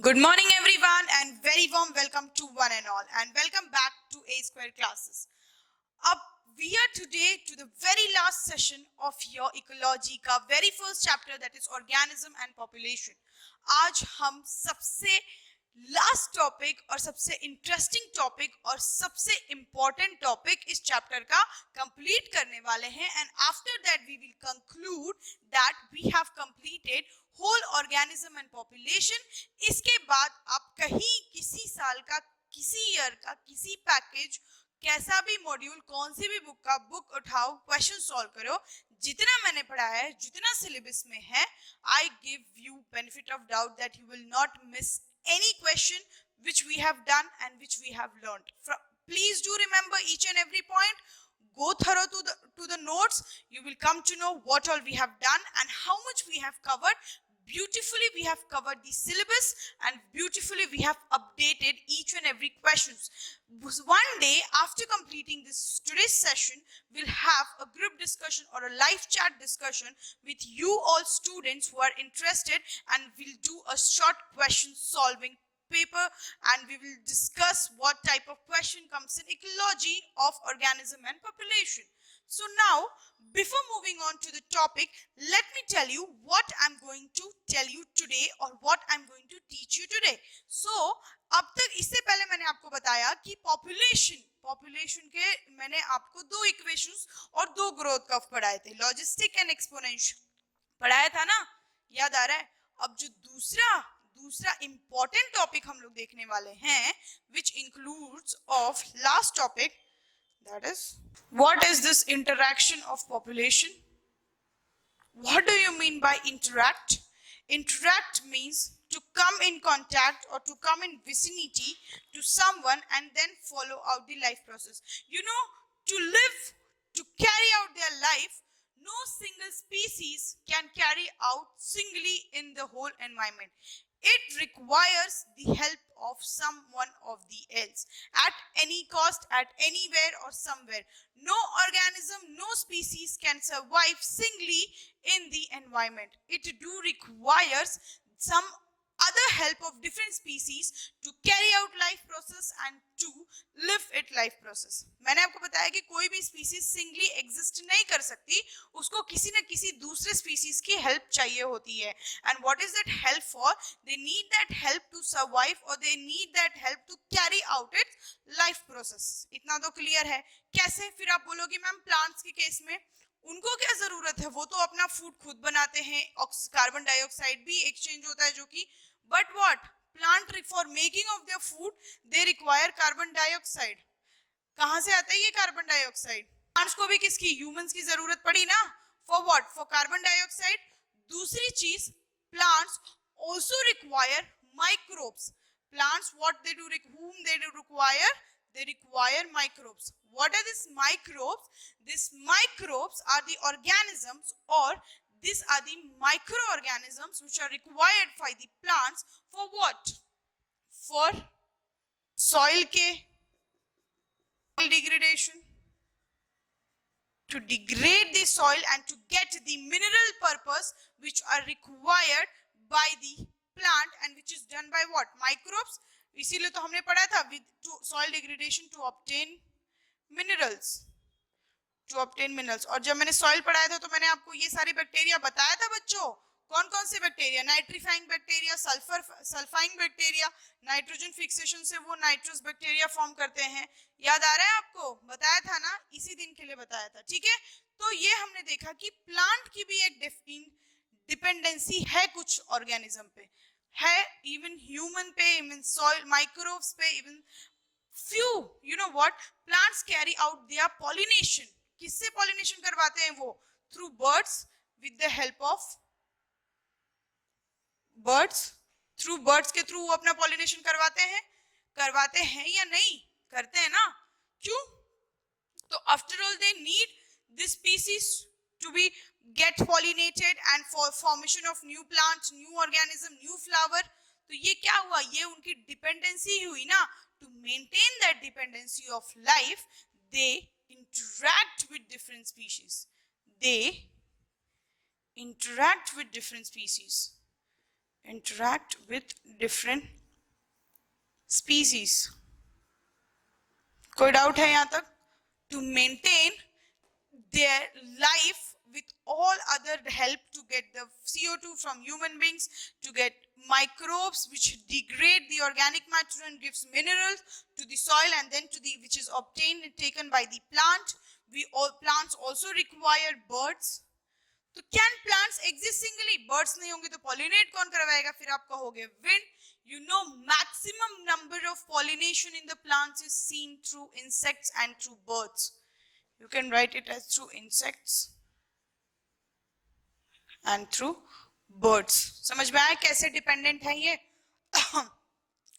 Good morning, everyone, and very warm welcome to one and all, and welcome back to A Square classes. Up we are today to the very last session of your ecology का very first chapter, that is organism and population. आज हम सबसे last topic और सबसे interesting topic और सबसे important topic इस chapter का कंप्लीट करने वाले हैं, and after that we will conclude that we have completed whole organism and population. इसके बाद आप कहीं किसी साल का, किसी ईयर का, किसी पैकेज, कैसा भी मॉड्यूल, कौन सी भी बुक का बुक उठाओ, क्वेश्चन सॉल्व करो. जितना मैंने पढ़ाया है, जितना सिलेबस में है, I give you benefit of doubt that you will not miss any question which we have done and which we have learned. Please do remember each and every point. Go thorough to the notes. You will come to know what all we have done and how much we have covered. Beautifully we have covered the syllabus, and beautifully we have updated each and every questions. One day after completing this today's session, we'll have a group discussion or a live chat discussion with you all students who are interested, and we'll do a short question solving paper, and we will discuss what type of question comes in ecology of organism and population. So now, before moving on to the topic, let me tell you what I'm going to tell you today or what I'm going to teach you today. So, अब तक इससे पहले मैंने आपको बताया कि population के मैंने आपको दो इक्वेशंस और दो ग्रोथ कर्व पढ़ाए थे, लॉजिस्टिक एंड एक्सपोनेंशियल पढ़ाया था ना, याद आ रहा है? अब जो दूसरा इंपॉर्टेंट टॉपिक हम लोग देखने वाले हैं, which includes of last topic, that is, what is this interaction of population? What do you mean by interact? Interact means to come in contact or to come in vicinity to someone and then follow out the life process. You know, to live, to carry out their life, no single species can carry out singly in the whole environment. It requires the help of someone of the else at any cost, at anywhere or somewhere. No organism, no species can survive singly in the environment. It do requires some other help of different species to carry out life process and to live it life process. मैंने आपको बताया कि कोई भी species singly exist नहीं कर सकती, उसको किसी न किसी दूसरे species की help चाहिए होती है. And what is that help for? They need that help to survive, or they need that help to carry out its life process. इतना तो clear है. कैसे? फिर आप बोलोगे मैम plants के केस में उनको क्या जरूरत है, वो तो अपना फूड खुद बनाते हैं, कार्बन डाइऑक्साइड भी एक्सचेंज होता है जो कि, but what, plant for making of their food they require carbon dioxide. कहां से आता है ये कार्बन डाइऑक्साइड? प्लांट्स को भी किसकी, ह्यूमंस की जरूरत पड़ी ना, for what, for carbon dioxide. दूसरी चीज, plants also require microbes. Plants, what they do, whom they do require, they require microbes. What are these microbes? These microbes are the organisms, or these are the microorganisms which are required by the plants for what? For soil degradation, to degrade the soil and to get the mineral purpose which are required by the plant, and which is done by what? Microbes. इसीलिए तो हमने पढ़ा था with soil degradation to obtain minerals. और जब मैंने soil पढ़ाया था तो मैंने आपको ये सारी बैक्टीरिया बताया था बच्चों. कौन कौन से बैक्टीरिया? नाइट्रीफाइंग बैक्टीरिया, सल्फाइंग बैक्टीरिया, नाइट्रोजन फिक्सेशन से वो नाइट्रस बैक्टीरिया फॉर्म करते हैं. याद आ रहा है आपको? बताया था ना, इसी दिन के लिए बताया था. ठीक है, तो ये हमने देखा कि प्लांट की भी एक डिपेंडेंसी है कुछ ऑर्गेनिज्म पे, है इवन ह्यूमन पे, इवन सॉइल माइक्रोब्स पे, even few. You know what, plants carry out their pollination. किससे pollination करवाते हैं वो? Through birds, with the help of birds. Through birds के through वो अपना pollination करवाते हैं या नहीं करते हैं ना? क्यों? तो after all they need this species to be get pollinated and for formation of new plant, new organism, new flower. तो ये क्या हुआ? ये उनकी डिपेंडेंसी हुई ना. To maintain that dependency of life, they interact with different species. They interact with different species. interact with different species. कोई doubt है यहाँ तक? To maintain their life with all other help, to get the CO2 from human beings, to get microbes which degrade the organic matter and gives minerals to the soil, and then to the which is obtained and taken by the plant. Plants also require birds. तो can plants exist singly? Birds नहीं होंगे तो pollinate कौन करवाएगा? फिर आप कहोगे wind. You know maximum number of pollination in the plants is seen through insects and through birds. You can write it as through insects and through birds. समझ में आया कैसे डिपेंडेंट है ये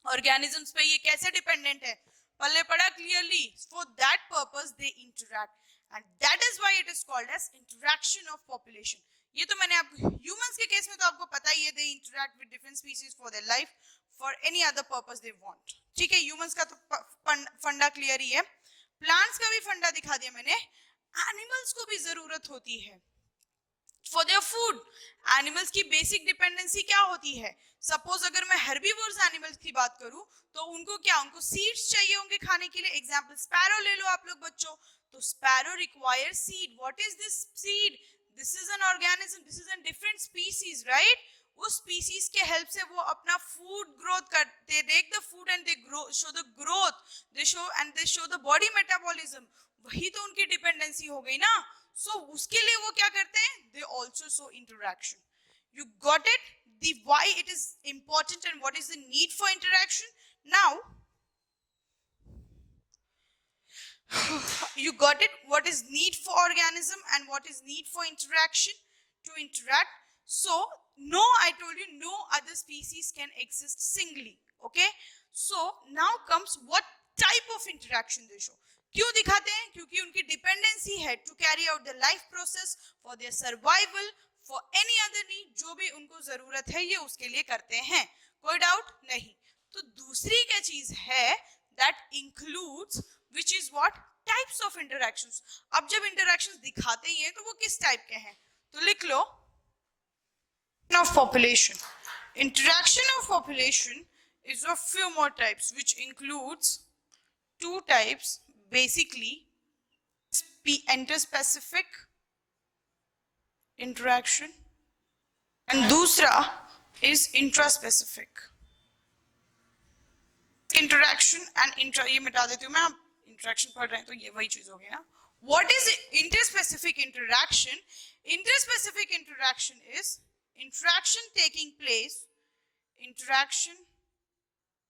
ऑर्गेनिजम्स पे? ये कैसे डिपेंडेंट है? पल्ले पड़ा clearly. For that purpose they interact, and that is why it is called as interaction of population. ये तो मैंने आपको humans के केस में तो आपको पता ही है, they interact with different species for their life, for any other purpose they want. ठीक है, humans का तो फंडा क्लियर ही है. प्लांट्स का भी फंडा दिखा दिया मैंने. एनिमल्स को भी जरूरत होती है फॉर देयर फूड. एनिमल्स की बेसिक डिपेंडेंसी क्या होती है? सपोज अगर मैं हर्बीवोर्स एनिमल्स की बात करूं तो उनको क्या, उनको सीड्स चाहिए होंगे खाने के लिए. एग्जांपल स्पैरो ले लो आप लोग बच्चों. तो sparrow require seed. What is this seed? This is an organism, this is an different species, right? उस स्पीसीज के हेल्प से वो अपना फूड ग्रोथ करते. They take the food and they grow, show the growth, they show the body metabolism. वही तो उनकी dependency हो गई ना. सो उसके लिए वो क्या करते हैं? They also show interaction. You got it? The why it is important and what is the need for interaction. Now you got it, what is need for organism and what is need for interaction to interact. So no, I told you no other species can exist singly. Okay, so now comes what type of interaction they show. क्यों दिखाते हैं? क्योंकि उनकी dependency है to carry out the life process, for their survival, for any other need. जो भी उनको जरूरत है ये उसके लिए करते हैं. कोई डाउट नहीं. तो दूसरी क्या चीज है? That includes which is what? Types of interactions. अब जब interactions दिखाते ही हैं तो वो किस टाइप के हैं? तो लिख लो of population. Interaction of population is of few more types, which includes two types basically: interspecific interaction and दूसरा is intraspecific interaction. and intra ये मिटा देती हूँ मैं, आप इंटरेक्शन पढ़ रहे हैं तो ये वही चीज होगी ना. What is interspecific interaction? Interspecific interaction is interaction taking place, interaction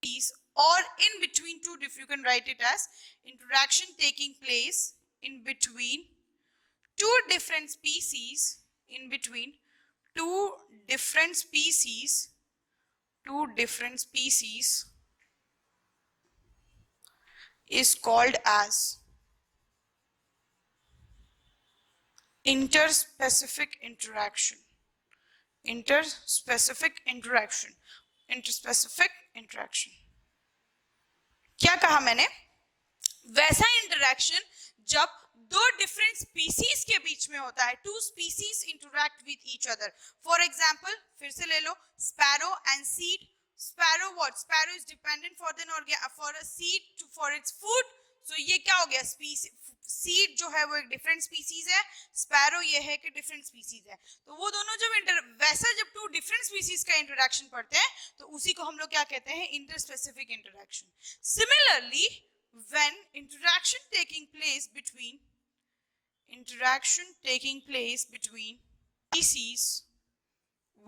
is or in between two different, you can write it as interaction taking place in between two different species, in between two different species is called as interspecific interaction. Interspecific interaction. Interspecific interaction. क्या कहा मैंने? वैसा interaction जब दो different species के बीच में होता है. Two species interact with each other. For example फिर से ले लो, sparrow and seed. Sparrow what? Sparrow is dependent for a seed for its food. So ये क्या हो गया? Seed जो है वो एक different species है, sparrow ये है कि different species है. तो वो दोनों जब वैसा जब two different species का interaction पढ़ते हैं तो उसी को हम लोग क्या कहते हैं? Interspecific interaction. Similarly, when interaction taking place between species,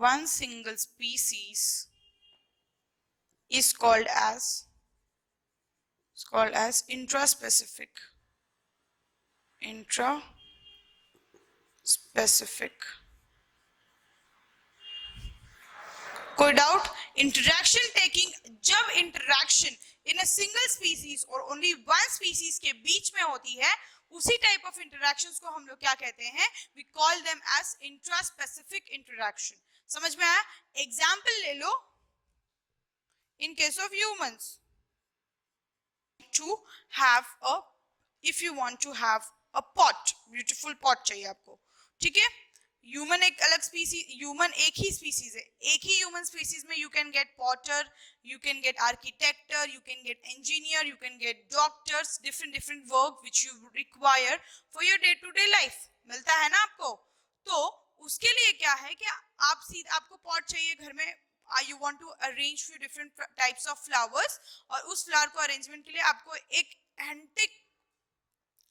one single species is called as intraspecific. कोई डाउट? इंटरैक्शन टेकिंग, जब interaction in a single species और ओनली वन स्पीसीज के बीच में होती है, उसी टाइप ऑफ इंटरैक्शंस को हम लोग क्या कहते हैं? We call them as intraspecific interaction. समझ में आया? एग्जाम्पल ले लो. In case of humans, if you want to have a pot, beautiful pot चाहिए आपको, ठीक है? ह्यूमन एक अलग स्पीसीज, ह्यूमन एक ही स्पीसीज है, एक ही ह्यूमन स्पीसीज में you can get potter, you can get architector, you can get engineer, you can get doctors, different different work which you require for your day to day life, मिलता है ना आपको। तो उसके लिए क्या है कि आप सीधा, आपको पॉट चाहिए घर में, you want to arrange few different types of flowers, और उस फ्लावर को अरेंजमेंट के लिए आपको एक एंटिक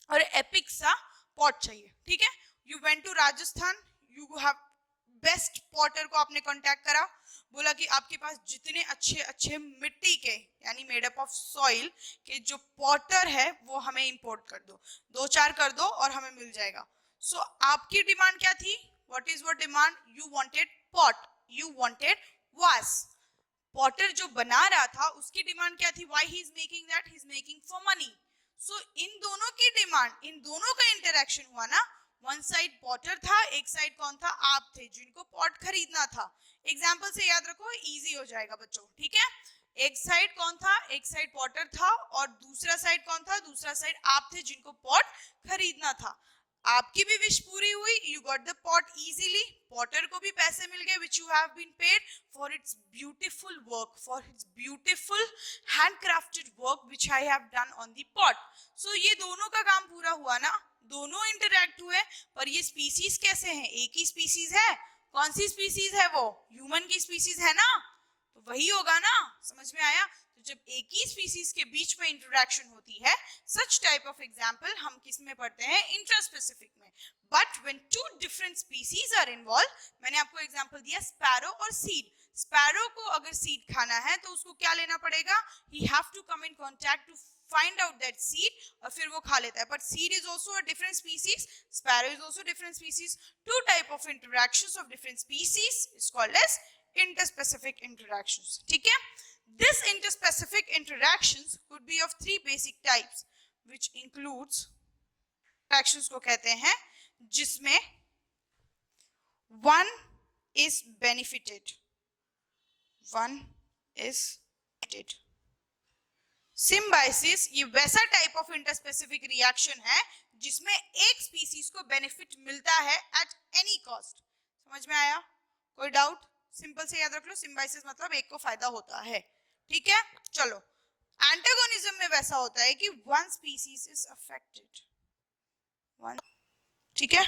और एपिक सा पॉट चाहिए, ठीक है। You went to Rajasthan, you have best potter को आपने कांटेक्ट करा, बोला कि आपके पास जितने अच्छे अच्छे मिट्टी के यानी मेड अप ऑफ सॉइल के जो पॉटर है वो हमें इंपोर्ट कर दो, दो चार कर दो और हमें मिल जाएगा। सो आपकी डिमांड क्या थी, what is your demand, you wanted pot, you wanted vase. Potter जो बना रहा था उसकी डिमांड क्या थी, why he is making that, he is making for money. So इन दोनों की डिमांड, इन दोनों का इंटरेक्शन हुआ ना, वन साइड पॉटर था, एक साइड कौन था, आप थे जिनको पॉट खरीदना था। एग्जाम्पल से याद रखो, इजी हो जाएगा बच्चों, ठीक है। एक साइड कौन था, एक साइड पॉटर था, और दूसरा साइड कौन था, दूसरा साइड आप थे जिनको पॉट खरीदना था। आपकी भी विश पूरी हुई, you got the pot easily, potter को भी पैसे मिल गए which you have been paid for its beautiful work, for its beautiful handcrafted work which I have done on the pot. So ये दोनों का काम पूरा हुआ ना, दोनों इंटरैक्ट हुए। पर ये स्पीसीज कैसे हैं, एक ही स्पीसीज है, कौन सी स्पीसीज है वो, ह्यूमन की स्पीसीज है ना, तो वही होगा ना, समझ में आया। तो जब एक ही स्पीसीज के बीच में इंटरेक्शन होती है, सच टाइप ऑफ एग्जांपल हम किस में पढ़ते हैं, इंट्रास्पेसिफिक में। But when two different species are involve, मैंने आपको एग्जांपल दिया स्पैरो और सीड। स्पैरो को अगर सीड खाना है तो उसको क्या लेना पड़ेगा, he have to come in contact to find out that seed और फिर वो खा लेता है। But seed is also a different species, sparrow is also different species. Two type of interactions of different species is called as interspecific interactions, ठीक है। This interspecific interactions could be of three basic types, which includes interactions को कहते हैं जिसमें one is benefited, one is benefited। Symbiosis ये वैसा type of interspecific reaction है जिसमें एक स्पीसीज को बेनिफिट मिलता है एट एनी कॉस्ट। समझ में आया, कोई डाउट, सिंपल से याद रख लो, सिम्बायोसिस मतलब एक को फायदा होता है, ठीक है। चलो, एंटागोनिज्म में वैसा होता है कि one species is affected, one, ठीक है।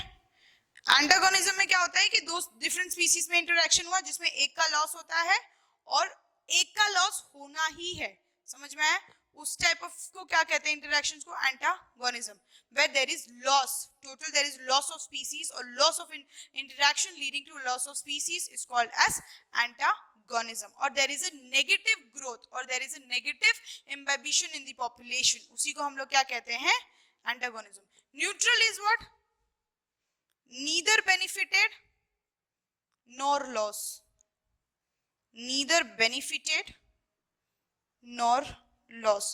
एंटागोनिज्म में क्या होता है कि दो डिफरेंट स्पीसीज में इंटरेक्शन हुआ जिसमें एक का लॉस होता है और एक का लॉस होना ही है, समझ में आया। उस टाइप ऑफ को क्या कहते हैं, इंटरेक्शंस को antagonism, where there is loss, total there is loss of species और loss of interaction leading to loss of species is called as antagonism. और there is a negative growth और there is a negative imbibition in the population, उसी को हम लोग क्या कहते हैं, antagonism. Neutral is what, neither benefited nor loss, neither benefited nor loss।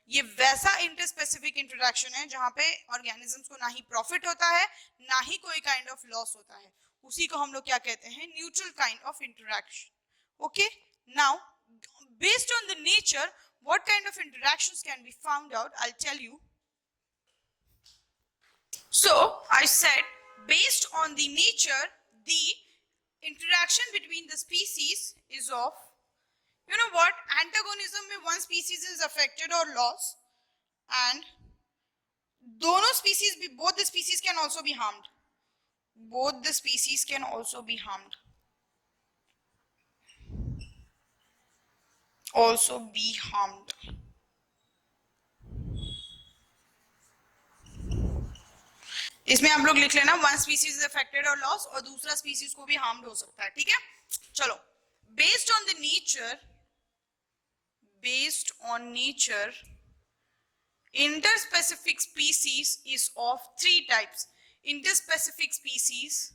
ये वैसा इंटरस्पेसिफिक इंटरेक्शन है जहां पे ऑर्गेनिजम्स को ना ही प्रॉफिट होता है ना ही कोई काइंड ऑफ लॉस होता है, उसी को हम लोग क्या कहते हैं, neutral kind of interaction. Okay, now based on the nature what kind of interactions can be found out, I'll tell you. So I said based on the nature, the interaction between the species is of, you know what, antagonism में one species is affected or lost and दोनों species भी, both the species can also be harmed, both the species can also be harmed, also be harmed। इसमें आप लोग लिख लेना one species affected और loss और दूसरा स्पीसीज को भी हार्म्ड हो सकता है, ठीक है। चलो, based on the nature, based on nature interspecific species is of three types। interspecific species,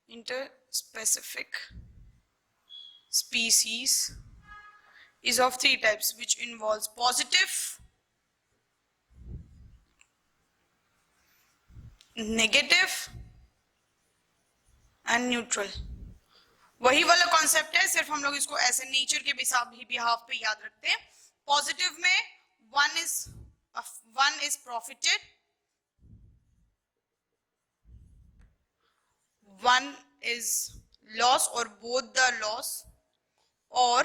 interspecific species is of three types which involves positive, negative and neutral. वही वाला कॉन्सेप्ट है, सिर्फ हम लोग इसको ऐसे नेचर के बिहाफ पे याद रखते हैं। पॉजिटिव में one is profited, one is loss or both the loss or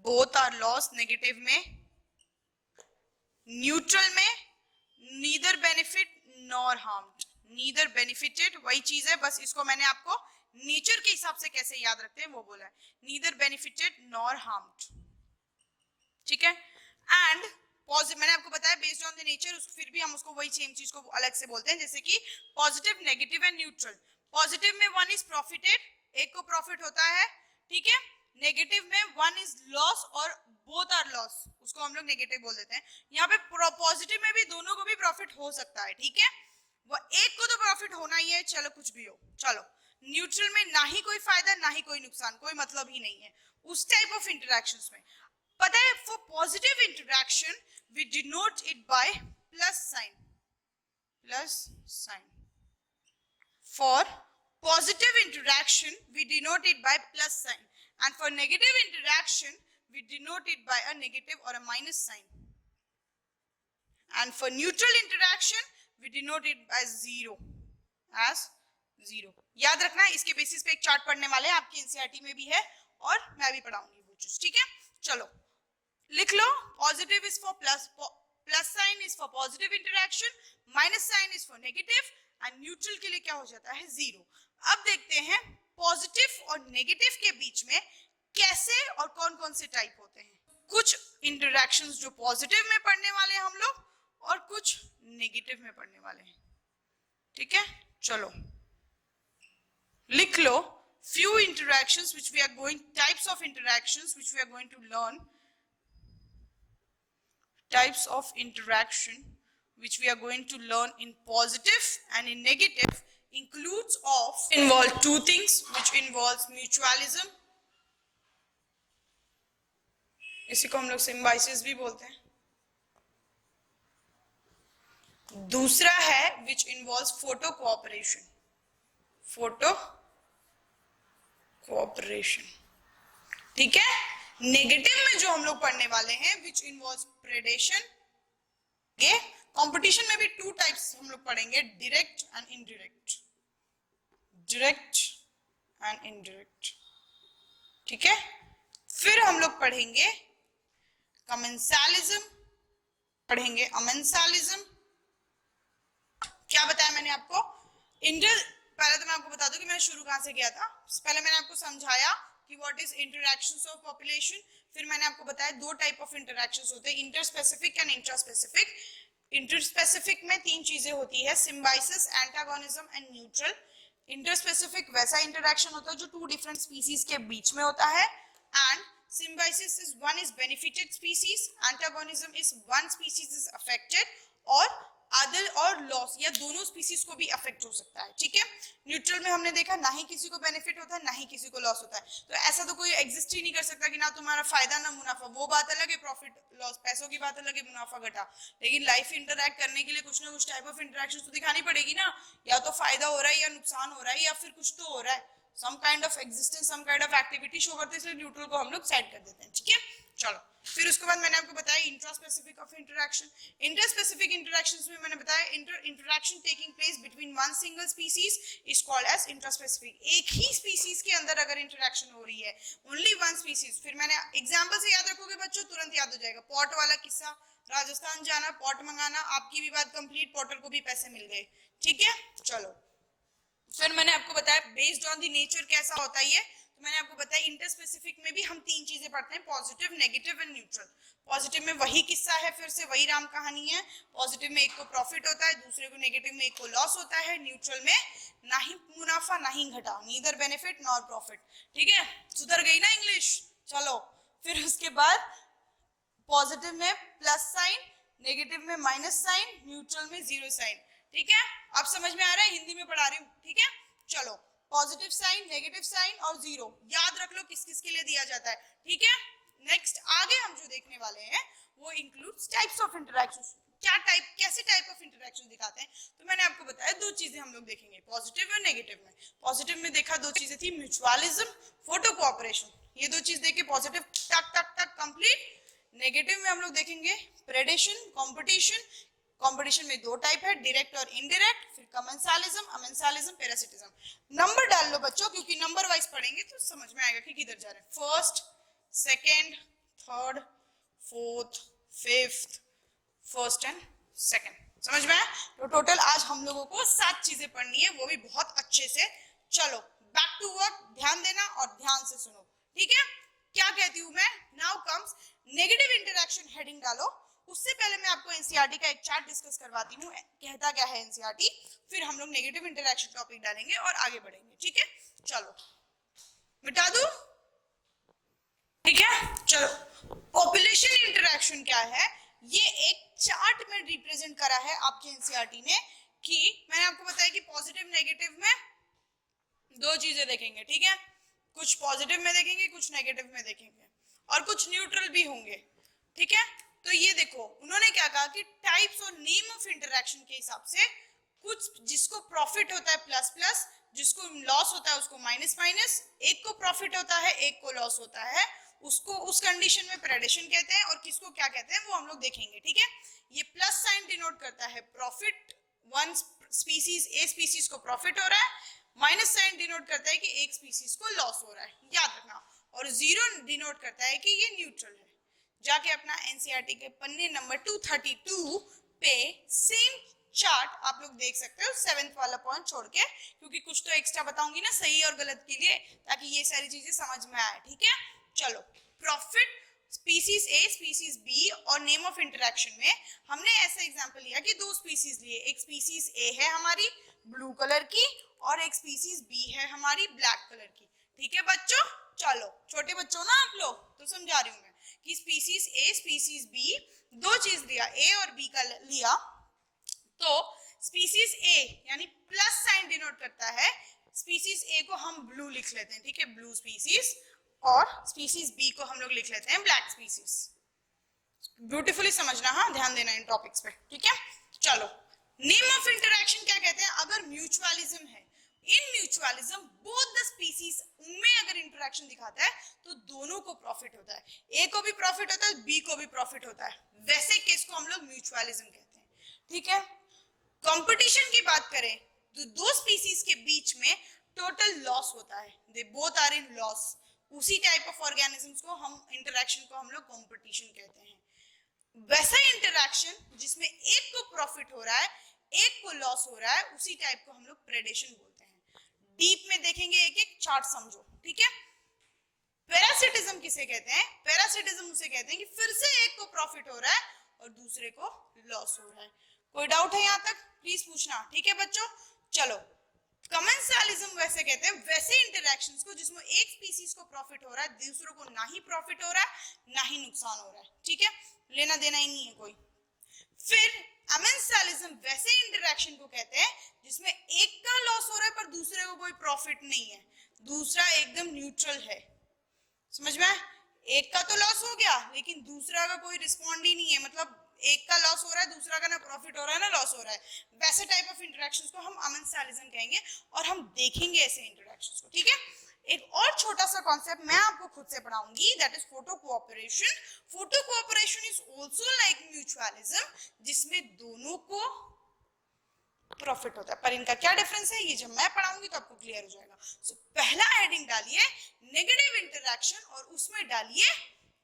both are loss, negative में, न्यूट्रल में neither benefit nor harmed, neither benefited वही चीज है, बस इसको मैंने आपको नेचर के हिसाब से कैसे याद रखते हैं वो बोला है, neither benefited nor harmed, ठीक है। एंड पॉजिटिव मैंने आपको बताया बेस्ड ऑन द नेचर, फिर भी हम उसको वही सेम चीज को अलग से बोलते हैं, जैसे कि positive, negative and neutral. Positive में वन इज प्रॉफिटेड, एक को प्रॉफिट होता है, ठीक है। नेगेटिव में वन इज लॉस और बोथ आर लॉस, उसको हम लोग नेगेटिव बोल देते हैं। यहाँ पे पॉजिटिव में भी दोनों को भी प्रॉफिट हो सकता है, ठीक है, वो एक को तो प्रॉफिट होना ही है, चलो कुछ भी हो, चलो। न्यूट्रल में ना ही कोई फायदा ना ही कोई नुकसान, कोई मतलब ही नहीं है उस टाइप ऑफ इंटरेक्शंस में। पता है for positive interaction we denote it by plus sign, plus sign. For positive interaction we denote it by plus sign, and for negative interaction we denote it by a negative or a minus sign, and for neutral interaction we denote it as zero, as zero। याद रखना है, इसके basis पे एक chart पढ़ने वाले हैं, आपकी एनसीईआरटी में भी है और मैं भी पढ़ाऊंगी वो चीज, ठीक है। चलो लिख लो, positive is for plus sign is for positive interaction, minus sign is for negative, and neutral के लिए क्या हो जाता है, जीरो। अब देखते हैं पॉजिटिव और नेगेटिव के बीच में कैसे और कौन कौन से टाइप होते हैं। कुछ इंटरेक्शंस जो पॉजिटिव में पढ़ने वाले हैं हम लोग और कुछ नेगेटिव में पढ़ने वाले हैं, ठीक है। चलो लिख लो, few interactions which we are going, types of interactions which we are going to learn, types of interaction which we are going to learn in positive and in negative includes of, involve two things which involves mutualism, इसी को हम लोग symbiosis भी बोलते हैं। दूसरा है which involves photo cooperation, photo cooperation, ठीक है। नेगेटिव में जो हम लोग पढ़ने वाले हैं which involves predation, ये कंपटीशन में भी टू टाइप्स हम लोग पढ़ेंगे, direct and indirect, direct and indirect, ठीक है। फिर हम लोग पढ़ेंगे कमेंसालिज्म, पढ़ेंगे अमेंसालिज्म। क्या बताया मैंने आपको, पहले तो मैं आपको बता दूं कि मैंने शुरू कहां से किया था। पहले मैंने आपको समझाया कि what is interactions of population, फिर मैंने आपको बताया दो टाइप ऑफ इंटरैक्शंस होते हैं, इंटरस्पेसिफिक एंड इंट्रास्पेसिफिक। इंटरस्पेसिफिक में तीन चीजें होती है, Symbiosis, antagonism and neutral. Interspecific वैसा इंटरैक्शन होता है जो टू डिफरेंट स्पीसीज के बीच में होता है, and symbiosis is one is benefited species, antagonism is one species is affected और अदर और लॉस, या दोनों स्पीसीज को भी अफेक्ट हो सकता है, ठीक है। न्यूट्रल में हमने देखा ना ही किसी को बेनिफिट होता है ना ही किसी को लॉस होता है, तो ऐसा तो कोई एग्जिस्ट ही नहीं कर सकता कि ना तुम्हारा फायदा ना मुनाफा। वो बात अलग है, प्रॉफिट लॉस पैसों की बात अलग है, मुनाफा घटा, लेकिन लाइफ इंटरैक्ट करने के लिए कुछ ना कुछ टाइप ऑफ इंटरेक्शन तो दिखानी पड़ेगी ना, या तो फायदा हो रहा है या नुकसान हो रहा है या फिर कुछ तो हो रहा है, some kind of existence, some kind of activity show करते हैं, इसलिए न्यूट्रल को हम लोग साइड कर देते हैं, ठीक है। चलो फिर उसके बाद मैंने आपको बताया intraspecific of interaction. Interspecific interactions में मैंने बताया interaction taking place between one single species is called as intraspecific. एक ही स्पीसीज के अंदर अगर इंटरैक्शन हो रही है, ओनली वन स्पीसीज, फिर मैंने एग्जांपल से याद रखोगे बच्चों, तुरंत याद हो जाएगा। पॉट वाला किस्सा, राजस्थान जाना, पॉट मंगाना, आपकी भी बात कंप्लीट, पॉटर को भी पैसे मिल गए, ठीक है। चलो फिर मैंने आपको बताया बेस्ड ऑन द नेचर कैसा होता है ये, तो मैंने आपको बताया इंटरस्पेसिफिक में भी हम तीन चीजें पढ़ते हैं, positive, negative and neutral. Positive में वही किस्सा है, फिर से वही राम कहानी है। पॉजिटिव में एक को प्रॉफिट होता है, दूसरे को नेगेटिव में एक को लॉस होता है, न्यूट्रल में ना ही मुनाफा ना ही घटा, नीदर बेनिफिट नॉर प्रॉफिट, ठीक है। सुधर गई ना इंग्लिश। चलो फिर उसके बाद पॉजिटिव में प्लस साइन, नेगेटिव में माइनस साइन, न्यूट्रल में जीरो साइन, ठीक है। आप समझ में आ रहा है, हिंदी में पढ़ा रही हूँ, ठीक है। चलो पॉजिटिव साइन, नेगेटिव साइन और जीरो याद रख लो किस किस के लिए दिया जाता है, ठीक है। नेक्स्ट आगे हम जो देखने वाले हैं वो इंक्लूड्स टाइप्स ऑफ इंटरैक्शंस। क्या टाइप, कैसे टाइप ऑफ इंटरैक्शन दिखाते हैं, तो मैंने आपको बताया दो चीजें हम लोग देखेंगे पॉजिटिव और नेगेटिव में। पॉजिटिव में देखा दो चीजें थी, म्यूचुअलिज्म, फोटो कोऑपरेशन, ये दो चीज देखे पॉजिटिव टक टक टक कंप्लीट। नेगेटिव में हम लोग देखेंगे प्रेडेशन, कंपटीशन, कंपटीशन में दो टाइप है, डायरेक्ट और इनडायरेक्ट, फिर कमेंसालिज्म, अमेंसालिज्म, पैरासिटिज्म। नंबर डाल लो बच्चों, क्योंकि नंबर वाइज पढ़ेंगे तो समझ में आएगा कि किधर जा रहे हैं। First, second, third, fourth, fifth, first and second. समझ में आया? तो टोटल आज हम लोगों को 7 चीजें पढ़नी है, वो भी बहुत अच्छे से। चलो बैक टू वर्क, ध्यान देना और ध्यान से सुनो, ठीक है? क्या कहती हूं मैं? Now comes negative interaction. Heading डालो। उससे पहले मैं आपको एनसीईआरटी का एक चार्ट डिस्कस करवाती हूँ, कहता क्या है एनसीईआरटी, फिर हम लोग नेगेटिव इंटरेक्शन टॉपिक डालेंगे और आगे बढ़ेंगे, ठीक है? चलो मिटा दू, ठीक है? चलो, पॉपुलेशन इंटरेक्शन क्या है, ये एक चार्ट में रिप्रेजेंट करा है आपके एनसीईआरटी ने, कि मैंने आपको बताया कि पॉजिटिव नेगेटिव में दो चीजें देखेंगे, ठीक है? कुछ पॉजिटिव में देखेंगे, कुछ नेगेटिव में देखेंगे, और कुछ न्यूट्रल भी होंगे, ठीक है? तो ये देखो उन्होंने क्या कहा कि टाइप्स और नेम ऑफ इंटरेक्शन के हिसाब से, कुछ जिसको प्रॉफिट होता है प्लस प्लस, जिसको लॉस होता है उसको माइनस माइनस, एक को प्रॉफिट होता है एक को लॉस होता है, उसको उस कंडीशन में प्रेडेशन कहते हैं, और किसको क्या कहते हैं वो हम लोग देखेंगे, ठीक है? ये प्लस साइन डिनोट करता है profit, one species A species को प्रॉफिट हो रहा है, माइनस साइन डिनोट करता है कि एक स्पीसीज को लॉस हो रहा है, याद रखना, और जीरो डिनोट करता है कि ये न्यूट्रल है। जाके अपना एनसीईआरटी के पन्ने नंबर 232 पे सेम चार्ट आप लोग देख सकते हो, 7th वाला पॉइंट छोड़ के, क्योंकि कुछ तो एक्स्ट्रा बताऊंगी ना सही और गलत के लिए, ताकि ये सारी चीजें समझ में आए, ठीक है? चलो, profit, species A species B और नेम ऑफ इंटरेक्शन में हमने ऐसा एग्जांपल लिया कि दो स्पीसीज लिए, एक स्पीसीज ए है हमारी ब्लू कलर की और एक स्पीसीज बी है हमारी ब्लैक कलर की, ठीक है बच्चों? चलो, छोटे बच्चों ना आप लोग, तो समझा रही हूं मैं कि स्पीसीज ए स्पीसीज बी, दो चीज लिया, ए और बी का लिया, तो स्पीसीज ए यानी प्लस साइन डिनोट करता है, स्पीसीज ए को हम ब्लू लिख लेते हैं, ठीक है? ब्लू स्पीसीज, और स्पीसीज बी को हम लोग लिख लेते हैं ब्लैक स्पीसीज। ब्यूटीफुली समझना, हाँ ध्यान देना इन टॉपिक्स पे, ठीक है? चलो, नेम ऑफ इंटरेक्शन क्या कहते हैं? अगर म्यूचुअलिज्म है, इन म्यूचुअलिज्म बोथ द स्पीसीज, उनमें अगर इंटरेक्शन दिखाता है तो दोनों को प्रॉफिट होता है, ए को भी प्रॉफिट होता है बी को भी प्रॉफिट होता है, वैसे केस को हम लोग म्यूचुअलिज्म कहते हैं, ठीक है? कंपटीशन की बात करें तो दो स्पीसीज के बीच में टोटल लॉस होता है, they both are in loss, उसी टाइप ऑफ ऑर्गेनिजम्स को हम इंटरेक्शन को हम लोग कंपटीशन कहते हैं। वैसा इंटरेक्शन जिसमें एक को प्रॉफिट हो रहा है एक को लॉस हो रहा है, उसी टाइप को हम लोग प्रेडेशन बोलते हैं। डीप में देखेंगे, एक एक चार्ट समझो, ठीक है? पैरासिटिज्म किसे कहते हैं? पैरासिटिज्म उसे कहते हैं कि फिर से एक को प्रॉफिट हो रहा है और दूसरे को लॉस हो रहा है। कोई डाउट है यहाँ तक? प्लीज पूछना, ठीक है बच्चों? चलो, कमेंसालिज्म वैसे कहते हैं वैसे इंटरेक्शंस को जिसमें एक स्पीसीज को प्रॉफिट हो रहा है, दूसरों को ना ही प्रॉफिट हो रहा है ना ही नुकसान हो रहा है, ठीक है? लेना देना ही नहीं है कोई। फिर अमेंसालिज्म वैसे इंटरेक्शन को कहते हैं जिसमें एक का लॉस हो रहा है पर दूसरे को कोई प्रॉफिट नहीं है, दूसरा एकदम न्यूट्रल है। समझ में? एक का तो लॉस हो गया लेकिन दूसरा का कोई रिस्पॉन्ड ही नहीं है, मतलब एक का लॉस हो रहा है दूसरा का ना प्रॉफिट हो रहा है ना लॉस हो रहा है, वैसे टाइप ऑफ इंटरेक्शंस को हम अमेंसालिज्म कहेंगे, और हम देखेंगे ऐसे इंटरेक्शंस को, ठीक है? एक और छोटा सा कॉन्सेप्ट मैं आपको खुद से पढ़ाऊंगी, that is protocooperation. Protocooperation is also like mutualism, जिसमें दोनों को प्रॉफिट होता है, पर इनका क्या डिफरेंस है ये जब मैं पढ़ाऊंगी तो आपको क्लियर हो जाएगा। सो पहला हेडिंग डालिए नेगेटिव इंटरेक्शन और उसमें डालिए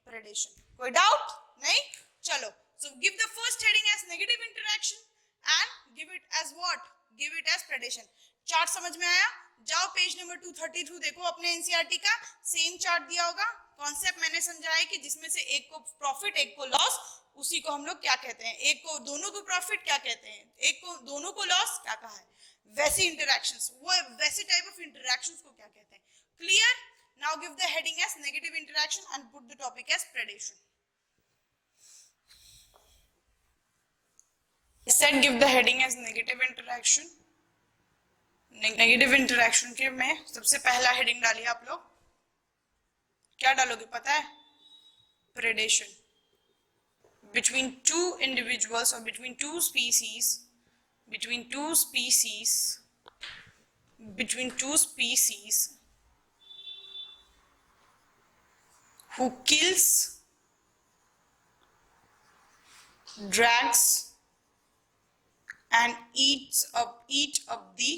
प्रेडेशन। कोई डाउट नहीं? चलो, so give the first heading as negative interaction and give it as what? Give it as predation. Chart समझ में आया? जाओ पेज नंबर 232 देखो अपने एनसीईआरटी का, सेम चार्ट दिया होगा। कॉन्सेप्ट मैंने समझाया कि जिसमें से एक को प्रॉफिट एक को लॉस, उसी को हम लोग क्या कहते हैं? एक को दोनों को प्रॉफिट क्या कहते हैं, एक को दोनों को लॉस क्या कहा है, वैसे इंटरेक्शंस, वो वैसे टाइप ऑफ इंटरेक्शंस को क्या कहते हैं? Clear? Now give the heading as negative interaction and put the topic as predation. said give the heading as negative interaction। Negative interaction के में सबसे पहला हेडिंग डालिए आप लोग, क्या डालोगे पता है? Predation. between two individuals or between two species, between two species, between two species who kills, drags and eat up the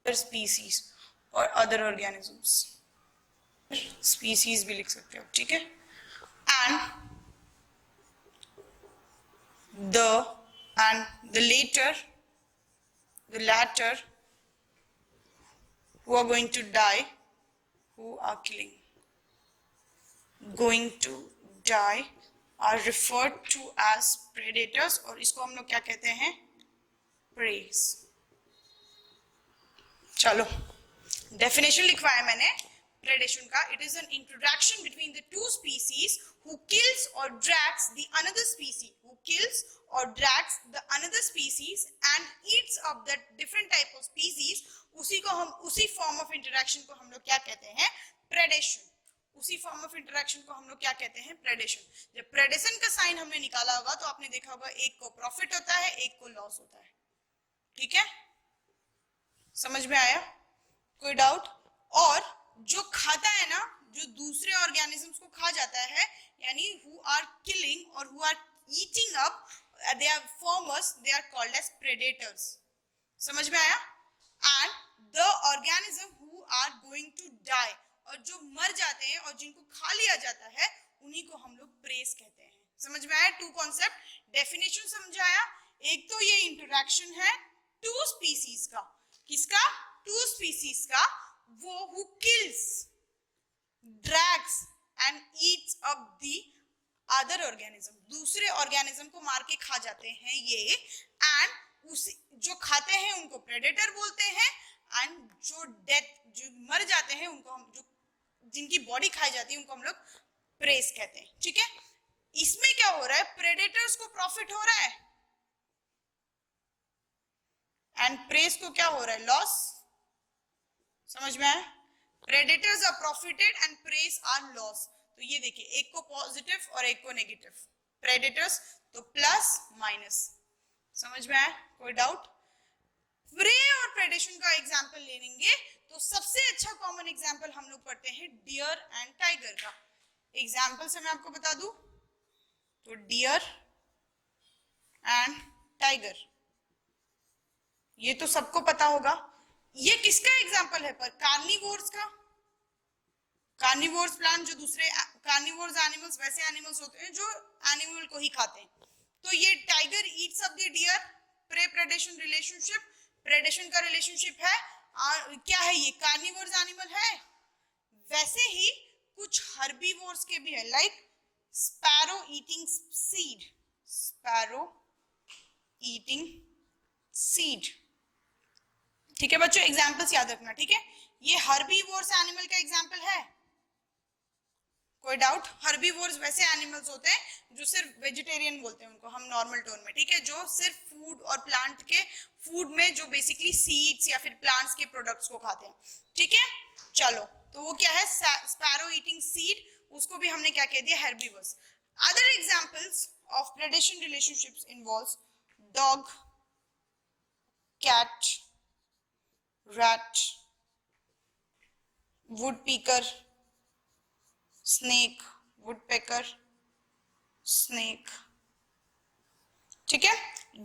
other species or other organisms. species भी लिख सकते हो, ठीक है. and the latter who are going to die, who are going to die are referred to as predators, और इसको हम लोग क्या कहते हैं, preys. चलो डेफिनेशन लिखवाया मैंने predation का. It is an interaction between the two species who kills or drags the another species and eats up the different type of species. उसी form of interaction को हम लोग क्या कहते हैं, predation. उसी फॉर्म ऑफ इंटरेक्शन को हम लोग क्या कहते हैं, प्रेडेशन. जब प्रेडेशन का साइन हमने निकाला होगा तो आपने देखा होगा एक को प्रॉफिट होता है, एक को लॉस होता है. ठीक है, समझ में आया, कोई डाउट? और जो खाता है ना, जो दूसरे ऑर्गेनिजम्स को खा जाता है, यानी हु आर किलिंग और who are eating up, they are formers, they are called as predators. समझ में आया? And the organism who are going to die, और जो मर जाते हैं और जिनको खा लिया जाता है, उन्हीं को हम लोग प्रेस कहते हैं. समझ में आया? टू कॉन्सेप्ट, डेफिनेशन समझाया. एक तो ये इंटरेक्शन है टू स्पीसीज का. किसका? टू स्पीसीज का. वो who kills, drags and Yeats up the other organism, दूसरे ऑर्गेनिज्म को मार के खा जाते हैं ये. एंड उसी जो खाते हैं उनको प्रेडेटर बोलते हैं, एंड जो मर जाते हैं उनको हम, जो जिनकी बॉडी खाई जाती है, उनको हम लोग प्रेस कहते हैं. ठीक है, इसमें क्या हो रहा है, प्रेडेटर्स को प्रॉफिट हो रहा है एंड प्रेस को क्या हो रहा है, लॉस. समझ में आया? Predators are profited and preys are loss. तो ये देखिए, एक को पॉजिटिव और एक को नेगेटिव. प्रेडेटर्स तो प्लस माइनस. समझ में आया, कोई डाउट? प्रे और प्रेडेशन का एग्जांपल ले लेंगे तो सबसे अच्छा कॉमन एग्जांपल हम लोग पढ़ते हैं डियर एंड टाइगर का. एग्जांपल से मैं आपको बता दूं तो डियर एंड टाइगर, ये तो सबको पता होगा. ये किसका एग्जांपल है? पर कार्निवोर्स का. कार्निवोर्स प्लांट, जो दूसरे कार्निवोर्स एनिमल्स, वैसे एनिमल्स होते हैं जो एनिमल को ही खाते हैं. तो ये tiger eats up the deer, prey predation relationship. Predation का रिलेशनशिप है, क्या है ये, कार्निवोर्स एनिमल है. वैसे ही कुछ हर्बीवोर्स के भी है, like sparrow eating seed. Sparrow eating seed. ठीक है बच्चों, एग्जांपल्स याद रखना. ठीक है, ये हर्बीवोर्स एनिमल का एग्जांपल है. कोई डाउट? हर्बीवोर्स वैसे एनिमल्स होते हैं जो सिर्फ वेजिटेरियन बोलते हैं उनको हम नॉर्मल टोन में. ठीक है, जो सिर्फ फूड और प्लांट के फूड में जो बेसिकली सीड्स या फिर प्लांट्स के प्रोडक्ट्स को खाते हैं. ठीक है, चलो, तो वो क्या है, स्पैरो ईटिंग सीड. उसको भी हमने क्या कह दिया, herbivores. Other examples of predation relationships involves dog, cat, rat, woodpecker, snake, woodpecker, snake. ठीक है,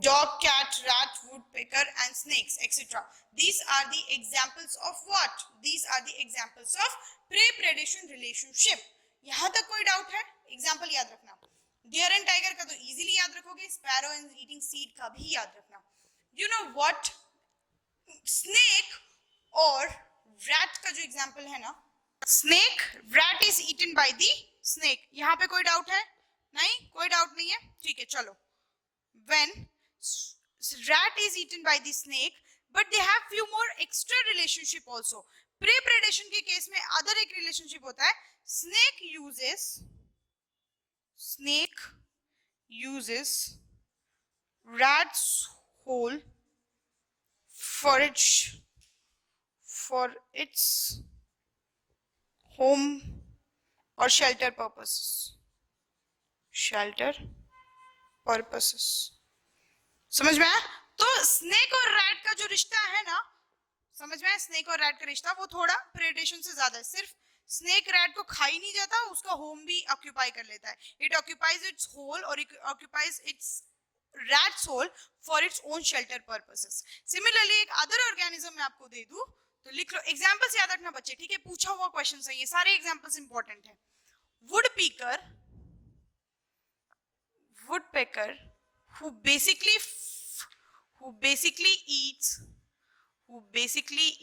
dog, cat, rat, woodpecker and snakes etc. These are the examples of what? These are the examples of prey-predation relationship. यहां तक कोई doubt है? Example याद रखना. Dear and tiger का तो इजीली याद रखोगे, स्पैरो एंड ईटिंग सीड का भी याद रखना. यू नो व्हाट, स्नेक और रैट का जो एग्जांपल है ना, snake, rat is eaten by the snake. यहां पे कोई डाउट है? नहीं, कोई डाउट नहीं है. ठीक है, चलो. When rat is eaten by the snake but they have few more extra relationship also. Prey predation के केस में अदर एक रिलेशनशिप होता है. Snake uses rats hole for its home or shelter purposes. समझ में आया? तो स्नेक और रैट का जो रिश्ता है ना, समझ में आया? स्नेक और रैट का रिश्ता वो थोड़ा प्रेडेशन से ज्यादा है. सिर्फ स्नेक रैट को खा ही नहीं जाता, उसका होम भी ऑक्यूपाई कर लेता है. इट ऑक्यूपाइज इट्स होल और it occupies it's rat's hole for its own shelter purposes. Similarly, एक अदर ऑर्गेनिज्म मैं आपको दे दूं तो लिख लो, एग्जांपल्स याद रखना बच्चे, ठीक है, पूछा हुआ क्वेश्चन है ये सारे एग्जांपल्स इंपॉर्टेंट है. woodpecker woodpecker who basically who basically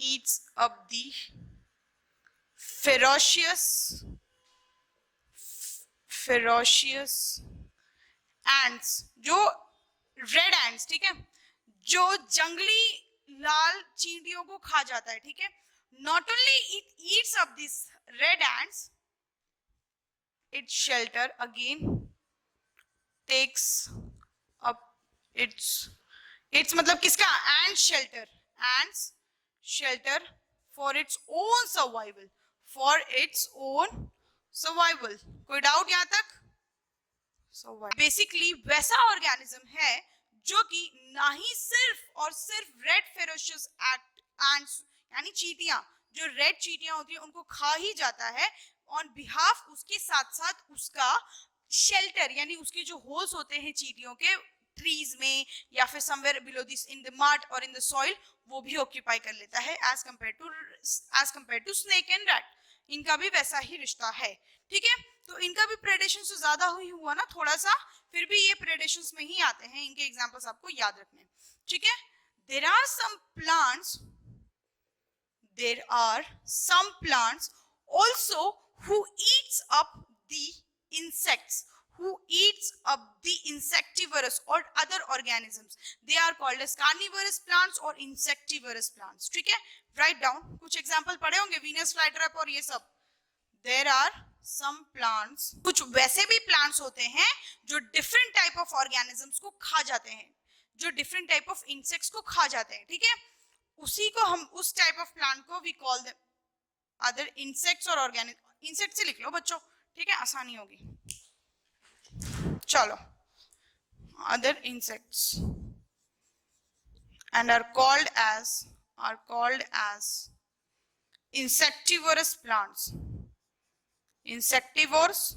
eats up the ferocious ants, जो रेड एंड्स, ठीक है, जो जंगली लाल चींटियों को खा जाता है, ठीक है. Not only it eats up this rat ends, its shelter again takes up its मतलब किसका, and shelter for its own survival. कोई डाउट यहां तक? बेसिकली वैसा ऑर्गेनिज्म है जो कि ना ही सिर्फ और सिर्फ रेड फेरोशियस एंट्स यानी चींटियां, जो रेड चींटियां होती है उनको खा ही जाता है ऑन बिहाफ, उसके साथ साथ उसका शेल्टर यानी उसके जो होल्स होते हैं चींटियों के ट्रीज में या फिर somewhere below this in the mud और इन द सॉइल, वो भी ऑक्यूपाई कर लेता है as compare to snake and rat. इनका भी वैसा ही रिश्ता है, ठीक है. तो इनका भी प्रेडेशन से ज्यादा हुआ ना थोड़ा सा, फिर भी ये प्रेडेशंस में ही आते हैं. इनके एग्जांपल्स आपको याद रखने हैं, ठीक है. There are some plants also who eats up the insectivorous or other organisms. They are called as carnivorous plants or insectivorous plants, ठीक है. Write down कुछ एग्जांपल पढ़े होंगे, वीनस फ्लाईट्रैप और ये सब. There are some plants, कुछ वैसे भी प्लांट्स होते हैं जो डिफरेंट टाइप ऑफ ऑर्गेनिजम्स को खा जाते हैं, जो डिफरेंट टाइप ऑफ इंसेक्ट्स को खा जाते हैं, ठीक है. उसी को हम, उस टाइप ऑफ प्लांट को we call them other insects और ऑर्गेनिक. इंसेक्ट से लिख लो बच्चों, ठीक है, आसानी होगी. चलो, other insects and are called as insectivorous plants, insectivores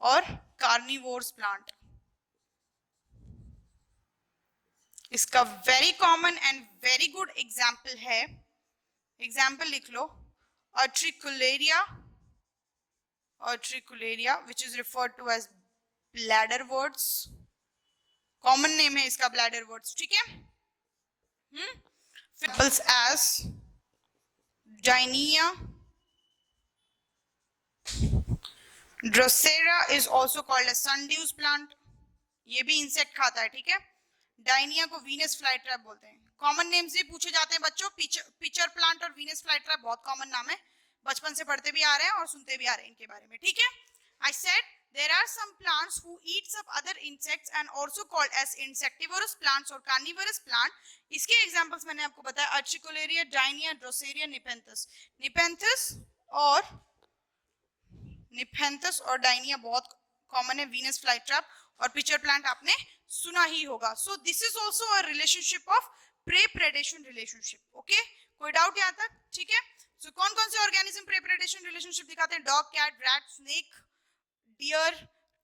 और carnivores plant. इसका very common and very good example है, एग्जाम्पल लिख लो, Utricularia which is referred to as bladderworts. Common name है इसका bladderworts, ठीक है. Examples as Dynia, Drosera is also called as sundews plant. ये भी इंसेक्ट खाता है, ठीक है. डायनिया को वीनस फ्लाईट्रैप बोलते हैं. कॉमन नेम से पूछे जाते हैं बच्चों. पिचर प्लांट और वीनस फ्लाईट्रैप बहुत कॉमन नाम है, बचपन से पढ़ते भी आ रहे हैं और सुनते भी आ रहे हैं इनके बारे में, ठीक है. I said there are some plants who eats up other insects and also called as insectivorous plants or carnivorous plant. इसके एग्जांपल्स मैंने आपको बताया, Utricularia, Dynia, Drosera, Nepenthes और Dynia बहुत कॉमन है. वीनस फ्लाईट्रैप और पिचर प्लांट आपने सुना ही होगा. So this is also a relationship of prey predation relationship. Okay, कोई डाउट यहाँ तक? ठीक है. सो कौन कौन से ऑर्गेनिज्म प्रे प्रेडेशन रिलेशनशिप दिखाते हैं? Dog, cat, rat, snake, deer,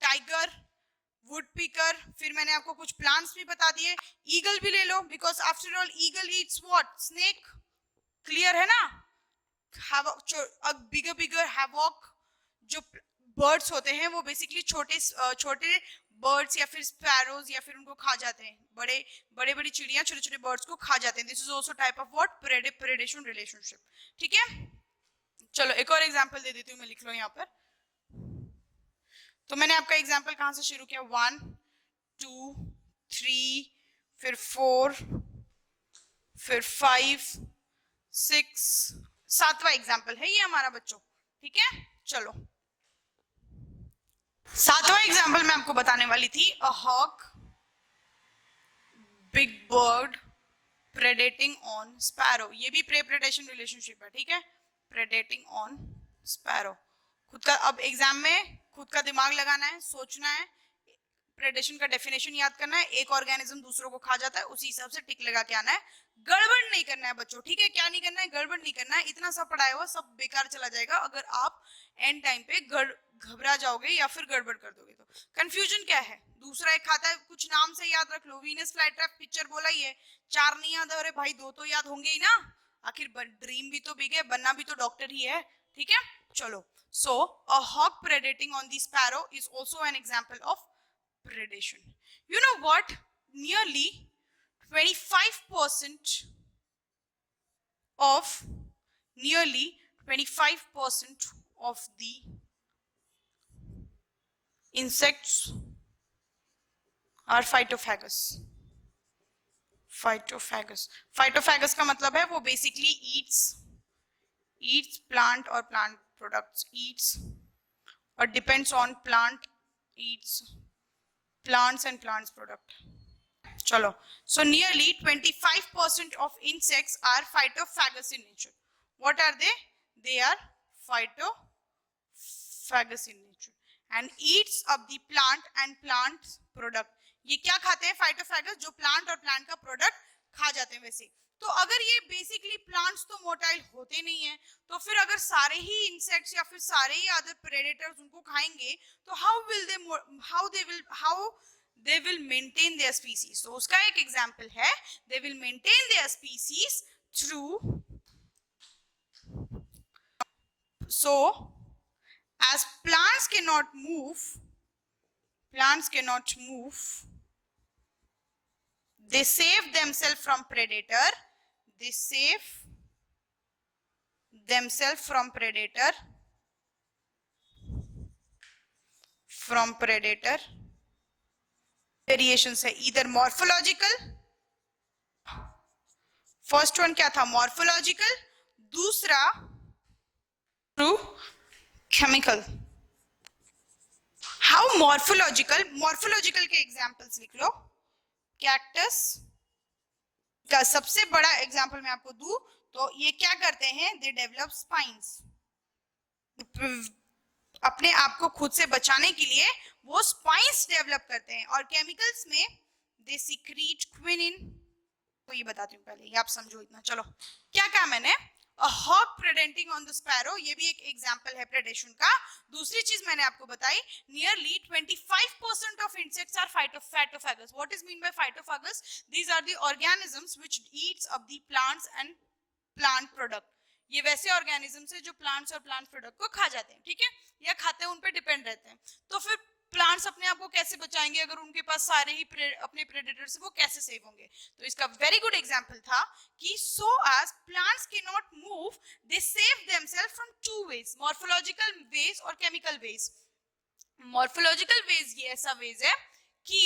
tiger, woodpecker. फिर मैंने आपको कुछ प्लांट्स भी बता दिए. ईगल भी ले लो, because after all eagle eats what? Snake. Clear है ना? बिगर हैवॉक, जो बर्ड्स होते हैं वो बेसिकली छोटे बर्ड्स या फिर स्पैरोज या फिर उनको खा जाते हैं. बड़ी चिड़िया छोटे छोटे बर्ड्स को खा जाते हैं. This is also type of what? Predation relationship. ठीक है, चलो एक और एग्जांपल दे देती हूँ मैं, लिख लो यहाँ पर. तो मैंने आपका एग्जांपल कहाँ से शुरू किया? 1 2 3 फिर 4 फिर 5 6, 7वां एग्जांपल है ये हमारा बच्चों. ठीक है, चलो 7वां एग्जांपल मैं आपको बताने वाली थी. A hawk, big bird predating on sparrow. ये भी प्रे प्रेडेशन रिलेशनशिप है. ठीक है, प्रेडेटिंग ऑन स्पैरो. खुद का अब एग्जाम में खुद का दिमाग लगाना है, सोचना है, प्रेडेशन का डेफिनेशन याद करना है, एक ऑर्गेनिज्म दूसरों को खा जाता है, उसी हिसाब से टिक लगा के आना है, गड़बड़ नहीं करना है बच्चों, ठीक है? क्या नहीं करना है? गड़बड़ नहीं करना है। इतना सब पढ़ाया हुआ सब बेकार चला जाएगा अगर आप एंड टाइम पे घबरा जाओगे या फिर गड़बड़ कर दोगे। तो कंफ्यूजन क्या है? दूसरा एक खाता है, कुछ नाम से याद रख लो, वीनस फ्लाईट्रैप पिक्चर बोला ही है, 4 नहीं याद है, अरे भाई 2 तो याद होंगे ही ना, आखिर ड्रीम भी तो बिग है, बनना भी तो डॉक्टर ही है, ठीक है? चलो, so a hawk predating on the sparrow is also an example of predation. You know what? Nearly 25% of nearly 25% of the insects are phytophagous. Phytophagous का मतलब है वो basically eats plant or plant products, eats or depends on plant, eats plants and plants product. Chalo, so nearly 25% of insects are phytophagous in nature. What are they? They are phytophagous in nature and eats up the plant and plant product. ये क्या खाते हैं? Phytophagous, जो plant और plant का product खा जाते हैं। वैसे तो अगर ये बेसिकली प्लांट्स तो मोटाइल होते नहीं है, तो फिर अगर सारे ही इंसेक्ट्स या फिर सारे ही अदर प्रेडेटर्स उनको खाएंगे तो how they will maintain their species. So उसका एक एग्जांपल है, they will maintain their species through, so as plants cannot move, they save themselves from predator, variations है, इधर मॉर्फोलॉजिकल, फर्स्ट वन क्या था? मॉर्फोलॉजिकल, दूसरा थ्रू केमिकल। हाउ मॉर्फोलॉजिकल के examples लिख लो। कैक्टस का सबसे बड़ा एग्जांपल मैं आपको दूं तो ये क्या करते हैं? दे डेवलप स्पाइंस, अपने आप को खुद से बचाने के लिए वो स्पाइंस डेवलप करते हैं। और केमिकल्स में दे सीक्रेट क्विनिन, तो ये बताती हूँ पहले, ये आप समझो इतना। चलो, क्या कहा मैंने? A hawk predating on the sparrow, ये भी एक एग्जांपल है प्रेडेशन का। दूसरी चीज मैंने आपको बताई, nearly 25% of insects are phytophagous. What is mean by phytophagous? These are the organisms which eats up the plants and plant product. ये वैसे ऑर्गेनिजम्स है जो प्लांट्स और प्लांट प्रोडक्ट को खा जाते हैं, ठीक है, या खाते हैं, उन पे डिपेंड रहते हैं। तो फिर प्लांट्स अपने आप को कैसे बचाएंगे अगर उनके पास सारे ही अपने प्रेडेटर से वो कैसे सेव होंगे? तो इसका वेरी गुड एग्जांपल था कि so as plants can not move, they save themself from two ways, morphological ways और केमिकल वेज। मॉर्फोलॉजिकल वेज ये ऐसा वेज है कि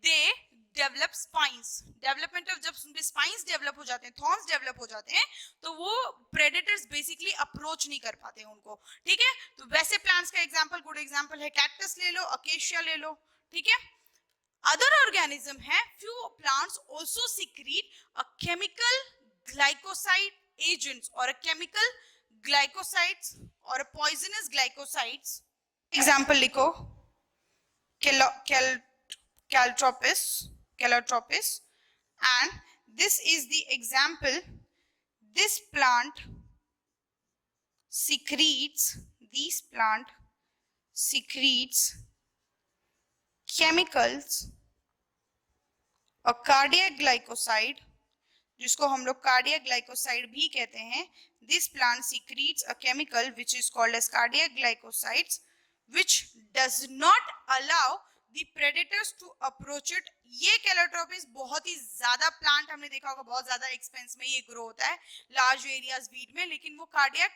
they develop spines, development of, जब उनके स्पाइंस डेवलप हो जाते हैं, थॉर्न्स डेवलप हो जाते हैं, तो वो प्रेडेटर्स बेसिकली अप्रोच नहीं कर पाते हैं उनको, ठीक है? तो वैसे प्लांट्स का एग्जांपल, गुड एग्जांपल है कैक्टस ले लो, अकेशिया ले लो, ठीक है? अदर ऑर्गेनिज्म है, few plants also secrete a chemical glycoside agents or a chemical glycosides or a poisonous glycosides. Example लिखो, calotropis, and this is the example. This plant secretes chemicals, a cardiac glycoside, जिसको हम लोग cardiac glycoside भी कहते हैं। This plant secrets a chemical which is called as cardiac glycosides which does not allow the predators to approach it. ये Calotropis बहुत ही ज्यादा प्लांट, हमने देखा होगा बहुत ज्यादा एक्सपेंस में ये ग्रो होता है लार्ज एरियाज वीड में, लेकिन वो कार्डियक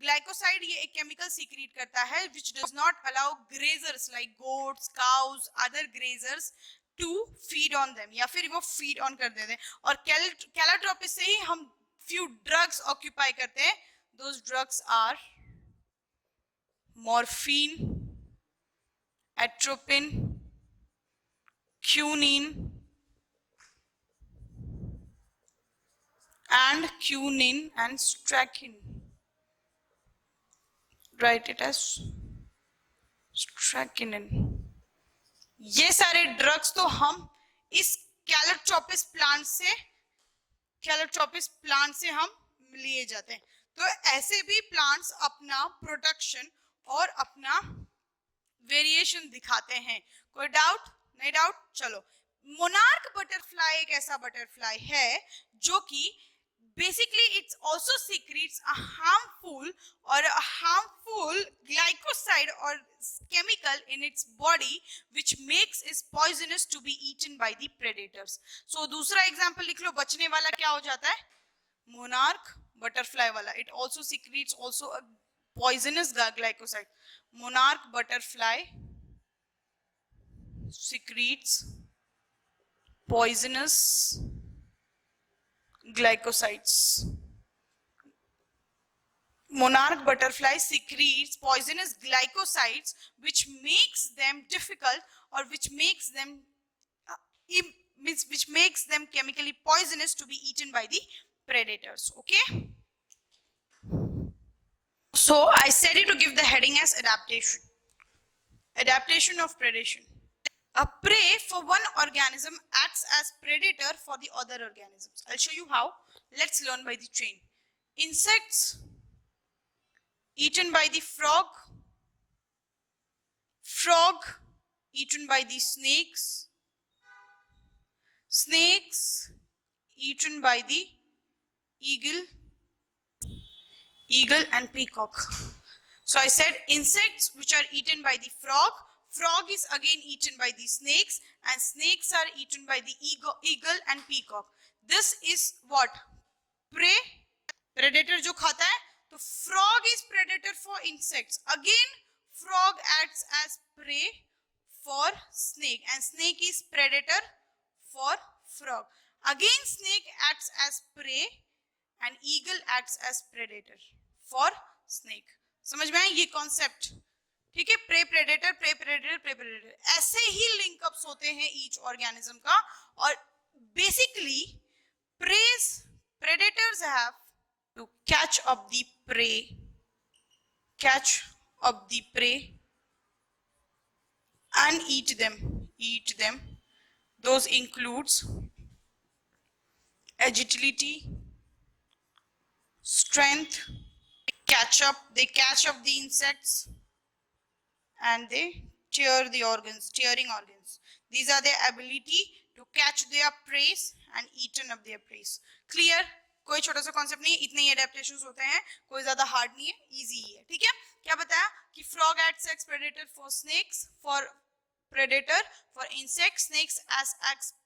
ग्लाइकोसाइड ये एक केमिकल सीक्रेट करता है which does not allow grazers like goats, cows, other grazers to feed on them, या फिर वो फीड ऑन कर देते हैं। और कैलोट्रोपिस से ही हम फ्यू ड्रग्स ऑक्यूपाई करते हैं। Those drugs are morphine, atropine, quinine and strychnine. Write it as strychnine. ये सारे ड्रग्स तो हम इस कैलेक्टोपिस प्लांट से हम लिए जाते हैं। तो ऐसे भी प्लांट्स अपना प्रोटेक्शन और अपना वेरिएशन दिखाते हैं। कोई डाउट? नहीं डाउट? चलो, मोनार्क बटरफ्लाई एक ऐसा बटरफ्लाई है जो कि basically it also secretes a harmful glycoside or chemical in its body which makes it poisonous to be eaten by the predators. So दूसरा एग्जांपल लिख लो, बचने वाला क्या हो जाता है? Monarch butterfly वाला, it also secretes also a poisonous glycoside. Monarch butterfly secretes poisonous glycosides. Monarch butterfly secretes poisonous glycosides which makes them difficult or which makes them chemically poisonous to be eaten by the predators. Okay, so I said you to give the heading as adaptation of predation. A prey for one organism acts as predator for the other organisms. I'll show you how. Let's learn by the chain. Insects eaten by the frog, frog eaten by the snakes, snakes eaten by the eagle and peacock. So I said insects which are eaten by the frog, frog is again eaten by the snakes, and snakes are eaten by the eagle and peacock. This is what? Prey, predator जो खाता है, तो frog is predator for insects. Again frog acts as prey for snake, and snake is predator for frog. Again snake acts as prey and eagle acts as predator for snake. समझ में आया ये concept? ठीक है, prey predator, prey predator, prey predator, ऐसे ही linkups होते हैं ईच ऑर्गेनिज्म का. और basically predators have to catch up the prey and eat them. Those includes agility, strength, they catch up the insects and they tearing organs. These are their ability to catch their prey and eaten up their prey. Clear? कोई छोटा सा concept नहीं है, इतने ही adaptations होते हैं, कोई ज्यादा हार्ड नहीं है, इजी ही है. ठीक है, क्या बताया कि frog acts as predator for snakes, for predator for insects, snakes as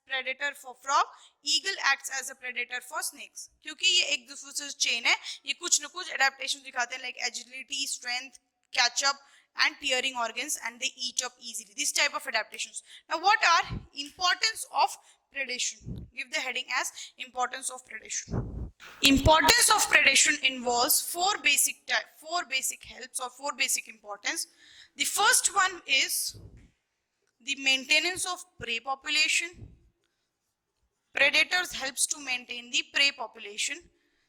predator for frog, eagle acts as a predator for snakes. क्योंकि ये एक दूसरे से चेन है, ये कुछ न कुछ एडेप्टेशन दिखाते हैं, like agility, strength, catch up and tearing organs, and they eat up easily. This type of adaptations. Now what are importance of predation? Give the heading as importance of predation. Importance of predation involves four basic helps or four basic importance. The first one is the maintenance of prey population. Predators helps to maintain the prey population.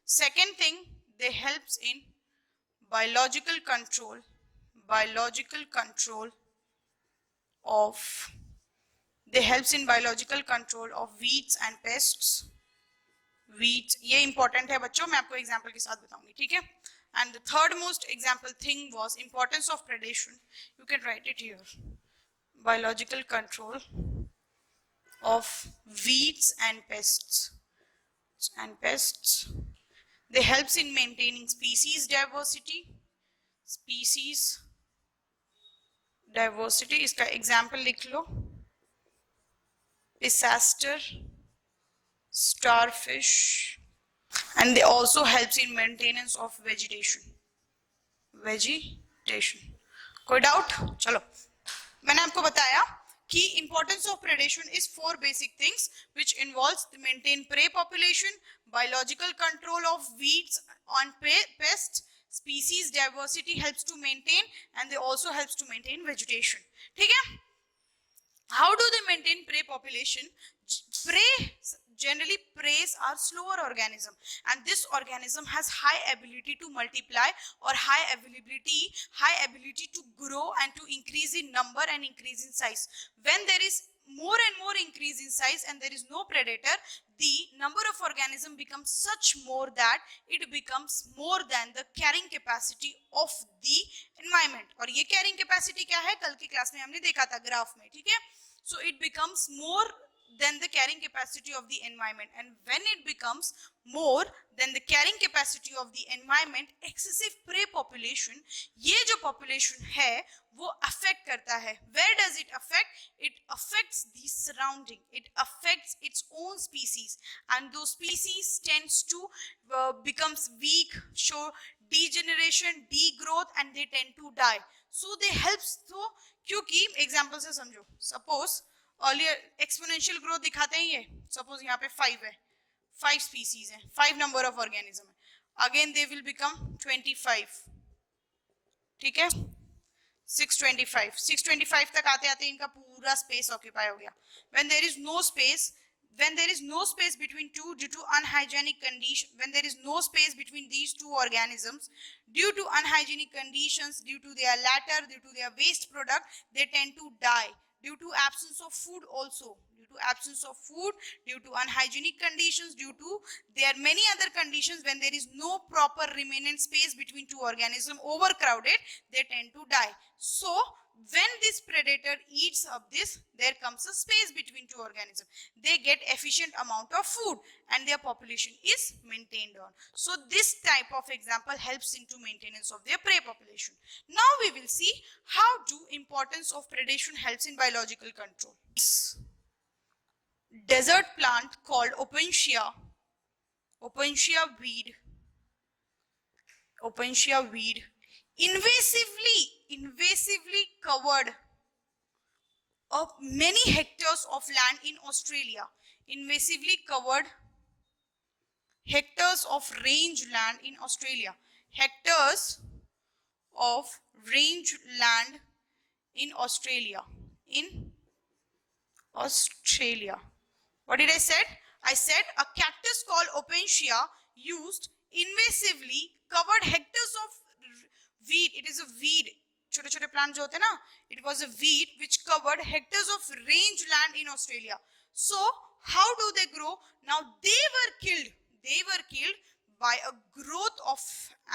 Second thing, they helps in biological control of weeds and pests. Weeds ये important है बच्चों, मैं आपको example के साथ बताऊंगी. ठीक है, and the third most example thing was importance of predation. You can write it here. Biological control of weeds and pests. They helps in maintaining species diversity. इसका एग्जाम्पल लिख लो. Pisaster, starfish, and they also helps in maintenance of vegetation. कोई doubt? चलो, मैंने आपको बताया कि importance of predation is four basic things which involves to maintain prey population, biological control of weeds on pests, species diversity helps to maintain, and they also helps to maintain vegetation. ठीक है, how do they maintain prey population? Prey generally preys are slower organism, and this organism has high ability to multiply or high ability to grow and to increase in number and increase in size. When there is more and more increase in size and there is no predator, the number of organism becomes such more that it becomes more than the carrying capacity of the environment. और ये carrying capacity क्या है, कल की class में हमने देखा था ग्राफ में, ठीक है. So it becomes more than the carrying capacity of the environment, and when it becomes more than the carrying capacity of the environment, excessive prey population, ये जो population है वो affect करता है. Where does it affect? It affects the surrounding, it affects its own species, and those species tends to becomes weak, show degeneration, degrowth, and they tend to die. So they helps to, क्योंकि example से समझो, suppose earlier exponential growth दिखाते हैं ये, suppose यहाँ पे 5 है, 5 species है, 5 number of organism है, again they will become 25, ठीक है, 625 तक आते आते इनका पूरा space occupy हो गया. When there is no space between two due to unhygienic condition, when there is no space between these two organisms due to unhygienic conditions, due to their latter, due to their waste product, they tend to die. Due to absence of food also, due to absence of food, due to unhygienic conditions, due to there are many other conditions, when there is no proper remnant space between two organisms, overcrowded, they tend to die. So when this predator eats up this, there comes a space between two organisms. They get efficient amount of food and their population is maintained on. So this type of example helps into maintenance of their prey population. Now we will see how do importance of predation helps in biological control. Desert plant called Opuntia weed, invasively covered many hectares of land in Australia. Invasively covered hectares of range land in Australia. Hectares of range land in Australia. What did I said? I said a cactus called Opuntia used invasively covered hectares of weed. It is a weed. छोटे छोटे plant जो होते हैं ना, it was a weed which covered hectares of range land in Australia. So how do they grow? Now they were killed by a growth of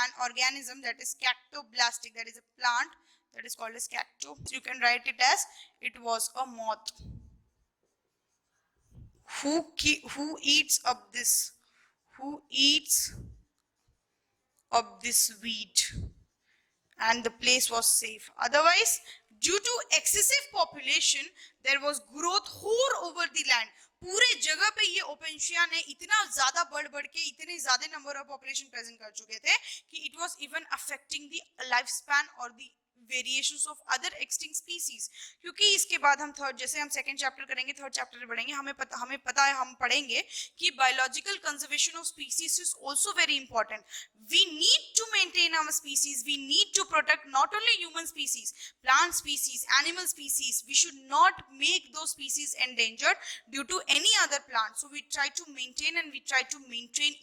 an organism that is cactoblastic, that is a plant that is called as cacto. You can write it as it was a moth who eats up this weed, and the place was safe. Otherwise, due to excessive population, there was growth whore over the land. पूरे जगह पे ये ओपेंशिया ने इतना ज्यादा बढ़ के इतने ज्यादा नंबर ऑफ पॉपुलेशन प्रेजेंट कर चुके थे कि it was even affecting the life span और the variations of other extinct species. क्योंकि इसके बाद हम थर्ड, जैसे हम सेकंड चैप्टर करेंगे, थर्ड चैप्टर में पढ़ेंगे, हमें पता है हम पढ़ेंगे कि biological conservation of species is also very important. We need to maintain our species. We need to protect not only human species, plant species, animal species. We should not make those species endangered due to any other plant. So we try to maintain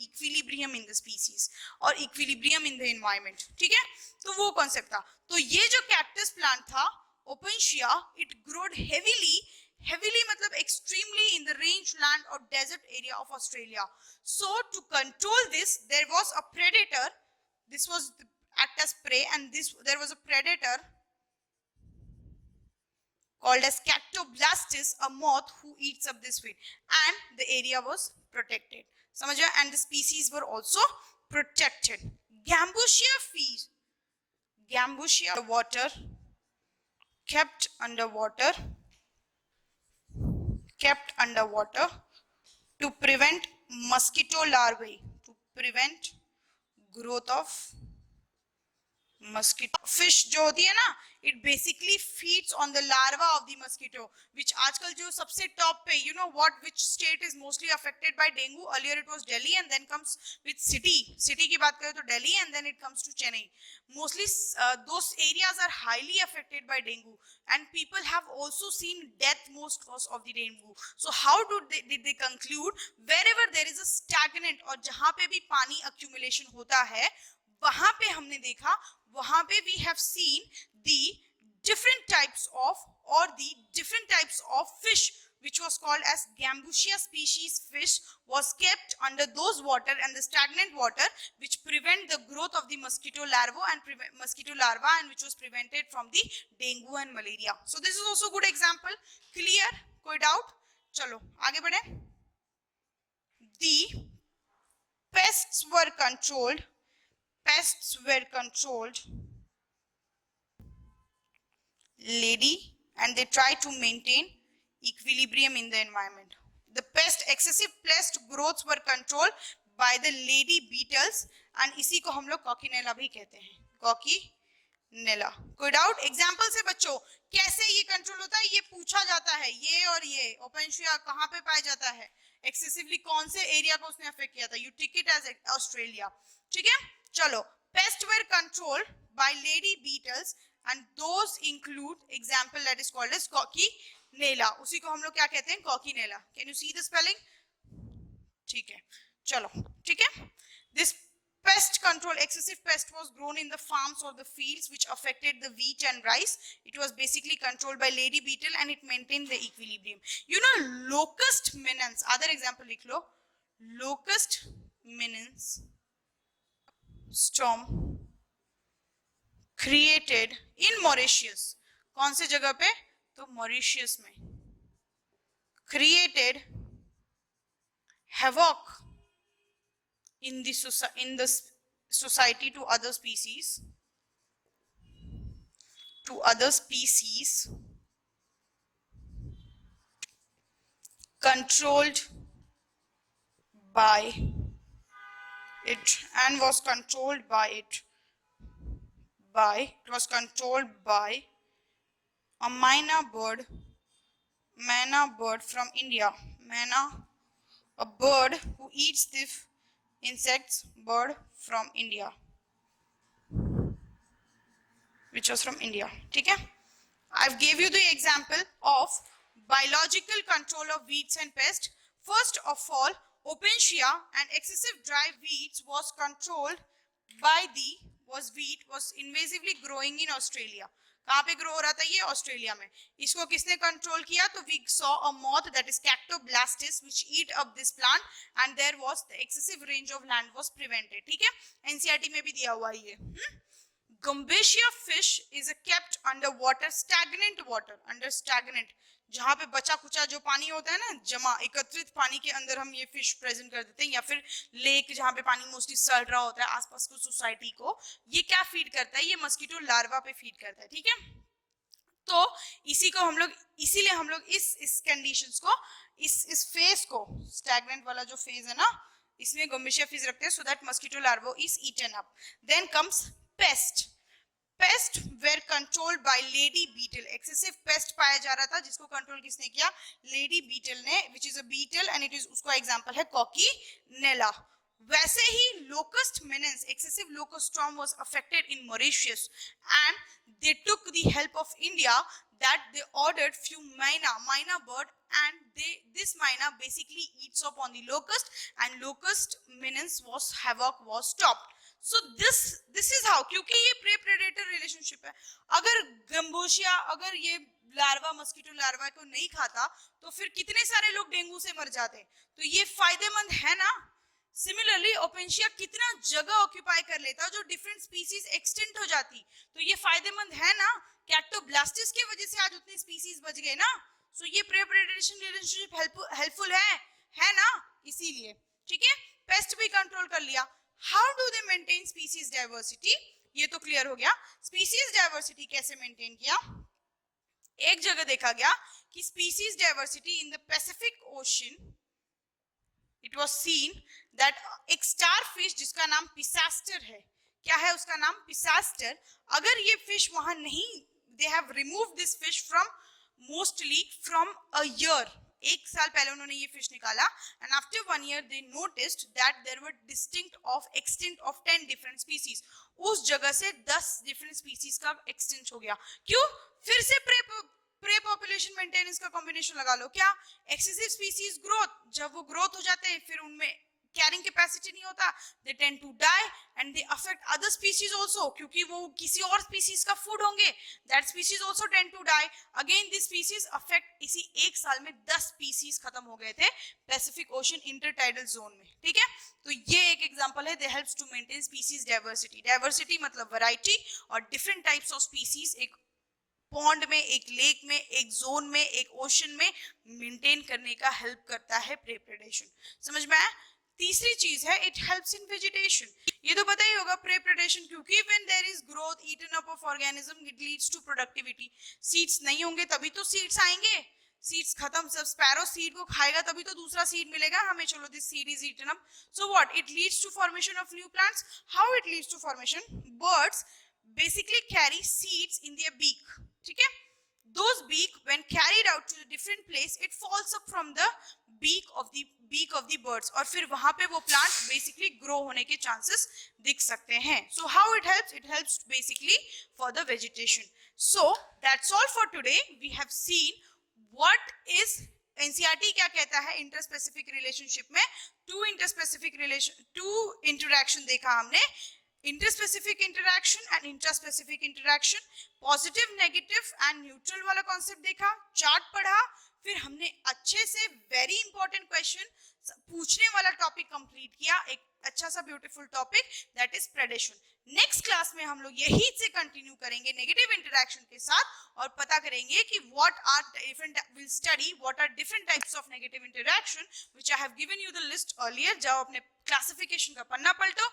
equilibrium in the species or equilibrium in the environment. ठीक है, तो वो concept था. तो ये जो cactus plant था Opuntia, it growed heavily मतलब extremely in the range land or desert area of Australia. So to control this, there was a predator. This was act as prey, and there was a predator called as Cactoblastis, a moth who eats up this weed, and the area was protected. समझ, and the species were also protected. Gambusia fish, water, kept underwater to prevent mosquito larvae, to prevent growth of mosquito fish जो होती है ना, it basically feeds on the larva of the mosquito, which आजकल जो सबसे top पे, you know what which state is mostly affected by dengue? Earlier it was Delhi and then comes with city की बात करें तो Delhi and then it comes to Chennai. Mostly those areas are highly affected by dengue, and people have also seen death most cause of the dengue. So how did they conclude? Wherever there is a stagnant और जहां पे भी पानी accumulation होता है वहां पे हमने देखा, वहां पे we have seen the different types of different types of fish which was called as Gambusia species fish was kept under those water and the stagnant water which prevent the growth of the mosquito larvae and which was prevented from the dengue and malaria. So this is also good example. Clear? कोई doubt? चलो आगे बढ़े. The pests were controlled lady and they try to maintain equilibrium in the environment. The excessive pest growths were controlled by the lady beetles and इसी को हम लोग कॉकीनेला भी कहते हैं. कॉकीनेला. कोई डाउट? एग्जाम्पल से बच्चों कैसे ये कंट्रोल होता है ये पूछा जाता है. ये और ये ओपेंशिया कहाँ पे पाया जाता है? एक्सेसिवली कौन से एरिया को उसने अफेक्ट किया था? You take it as Australia. ठीक है, चलो. Pests were controlled by lady beetles and those include example that is called as coccinella. उसी को हम लोग क्या कहते हैं? Coccinella. Can you see the spelling? ठीक है, चलो. ठीक है. This pest control, excessive pest was grown in the farms or the fields which affected the wheat and rice. It was basically controlled by lady beetle and it maintained the equilibrium. You know locust minans. Other example लिख लो. Locust minans storm created in Mauritius. कौन से जगह पे? तो Mauritius में. created havoc in the society to other species controlled by it and was controlled by a myna bird from India. Myna, a bird who eats the insects, bird from India, which was from India. ठीक है? I've gave you the example of biological control of weeds and pests. First of all, Opensia and excessive dry weeds was controlled by wheat was invasively growing in Australia. कहाँ पे grow हो रहा था ये? Australia में. इसको किसने control किया? तो we saw a moth that is Cactoblastis which eat up this plant and there was the excessive range of land was prevented. ठीक है? NCERT में भी दिया हुआ ये. Gumbacia fish is kept under water, stagnant water, under stagnant, जहां पे बचा कुचा जो पानी होता है ना, जमा एकत्रित पानी के अंदर हम ये फिश प्रेजेंट कर देते हैं, या फिर लेक जहां पे पानी मोस्टली सड़ रहा होता है आसपास को सोसाइटी को, ये क्या फीड करता है? ये मस्कीटो लार्वा पे फीड करता है. ठीक है, तो इसी को हम लोग, इसीलिए हम लोग इस कंडीशंस को, इस फेज को, स्टैग्नेंट वाला जो फेज है ना, इसमें गुम्बिशिया फेज रखते हैं, so that mosquito larva is eaten up. Then comes pest. Pest were controlled by lady beetle. Excessive pest पाया जा रहा था जिसको कंट्रोल किसने किया? लेडी बीटल ने, which is a beetle and it is, उसका एग्जांपल है कॉकीनेला. वैसे ही locust means, excessive locust storm was affected in Mauritius and they took the help of India, that they ordered few myna bird and this myna basically eats up on the locust and locust menace havoc was stopped. So this is how, क्योंकि ये pray predator relationship है. अगर गम्बोशिया, अगर ये larva mosquito larva को नहीं खाता तो फिर कितने सारे लोग डेंगू से मर जाते. तो ये फायदेमंद है ना. सिमिलरली ओपेंशिया कितना जगह ऑक्यूपाई कर लेता, जो डिफरेंट स्पीसीज एक्सटेंट हो जाती, तो ये फायदेमंद है ना. कैक्टोब्लास्टिस की वजह से आज उतनी स्पीसीज बच गए ना. सो ये प्रे प्रेडेशन रिलेशनशिप हेल्पफुल है ना, इसीलिए. ठीक है, पेस्ट भी कंट्रोल कर लिया. How do they maintain species diversity? ये तो क्लियर हो गया. स्पीसीज डाइवर्सिटी कैसे मेंटेन किया? एक जगह देखा गया कि species diversity in the Pacific ocean, it was seen that एक स्टारफिश जिसका नाम पिसास्टर है, क्या है उसका नाम? पिसास्टर। अगर ये फिश वहां नहीं, they have remove this fish from mostly from a year, एक साल पहले उन्होंने ये फिश निकाला, and after 1 year they noticed that there were distinct of extinct of 10 different species. उस जगह से 10 डिफरेंट स्पीसीज का एक्सटिंक्ट हो गया। क्यों? फिर से प्रे पॉपुलेशन मेंटेनेंस का कॉम्बिनेशन लगा लो। क्या? एक्सेसिव स्पीसीज ग्रोथ, जब वो ग्रोथ हो जाते हैं फिर उनमें कैरिंग कैपेसिटी नहीं होता, they tend to die and they affect other species also, क्योंकि वो किसी और स्पीसीज का फूड होंगे, that species also tend to die again, this species affect. इसी एक साल में 10 स्पीसीज खत्म हो गए थे पैसिफिक ओशन इंटरटाइडल जोन में। ठीक है, तो ये एक एग्जांपल है, they helps to maintain species diversity. Diversity मतलब वैरायटी, और डिफरेंट टाइप्स ऑफ स्पीसीज एक पॉन्ड में, एक लेक में, एक जोन में, एक ओशन में मेंटेन करने का हेल्प करता है प्रे प्रेडेशन। समझ में आया? तीसरी चीज है, इट हेल्प्स इन वेजिटेशन। ये तो पता ही होगा प्रे प्रेडेशन, क्योंकि when there is growth eaten up of organism it leads to productivity. Seeds नहीं होंगे तभी तो सीड्स आएंगे, सीड्स खत्म, सब स्पैरो सीड को खाएगा तभी तो दूसरा सीड मिलेगा हमें। चलो this seed is eaten up, so what? It leads to formation of new plants. How it leads to formation? Birds basically carry seeds in their beak. ठीक है, those beak when carried out to a different place it falls up from the beak of the birds, और फिर वहां पे वो plant basically grow होने के chances दिख सकते हैं। So how it helps? It helps basically for the vegetation. So that's all for today. We have seen what is NCERT क्या कहता है इंटरस्पेसिफिक रिलेशनशिप में। टू इंटरैक्शन देखा हमने, interspecific interaction and intraspecific interaction, positive negative and neutral वाला concept देखा, chart पढ़ा, फिर हमने अच्छे से वेरी इंपॉर्टेंट क्वेश्चन पूछने वाला टॉपिक कंप्लीट किया, एक अच्छा सा beautiful topic that is predation. Next class में हम लोग यही से कंटिन्यू करेंगे नेगेटिव इंटरैक्शन के साथ, और पता करेंगे कि what are different, will study what are different types of negative interaction which I have given you the list earlier. जब अपने क्लासिफिकेशन का पन्ना पलटो,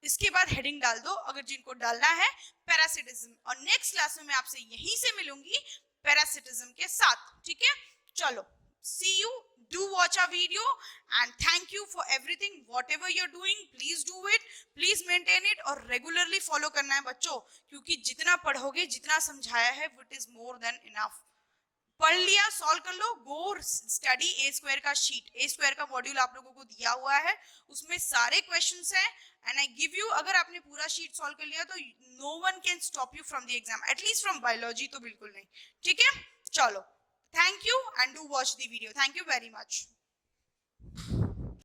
इसके बाद हेडिंग डाल दो अगर जिनको डालना है पैरासिटिज्म, और नेक्स्ट क्लास में मैं आपसे यहीं से मिलूंगी पैरासिटिज्म के साथ। ठीक है, चलो, सी you, do watch our video and thank you for everything, whatever you're doing please do it, please maintain it, और regularly follow करना है बच्चों, क्योंकि जितना पढ़ोगे, जितना समझाया है, it is more than enough। पढ़ लिया, सॉल्व कर लो, गो स्टडी ए स्क्वायर का शीट। ए स्क्वायर का मॉड्यूल आप लोगों को दिया हुआ है, उसमें सारे क्वेश्चंस हैं, एंड आई गिव यू, अगर आपने पूरा शीट सॉल्व कर लिया तो no one can stop you from the exam, at least from biology तो बिल्कुल नहीं। ठीक है, चलो, thank you and do watch the video. Thank you very much.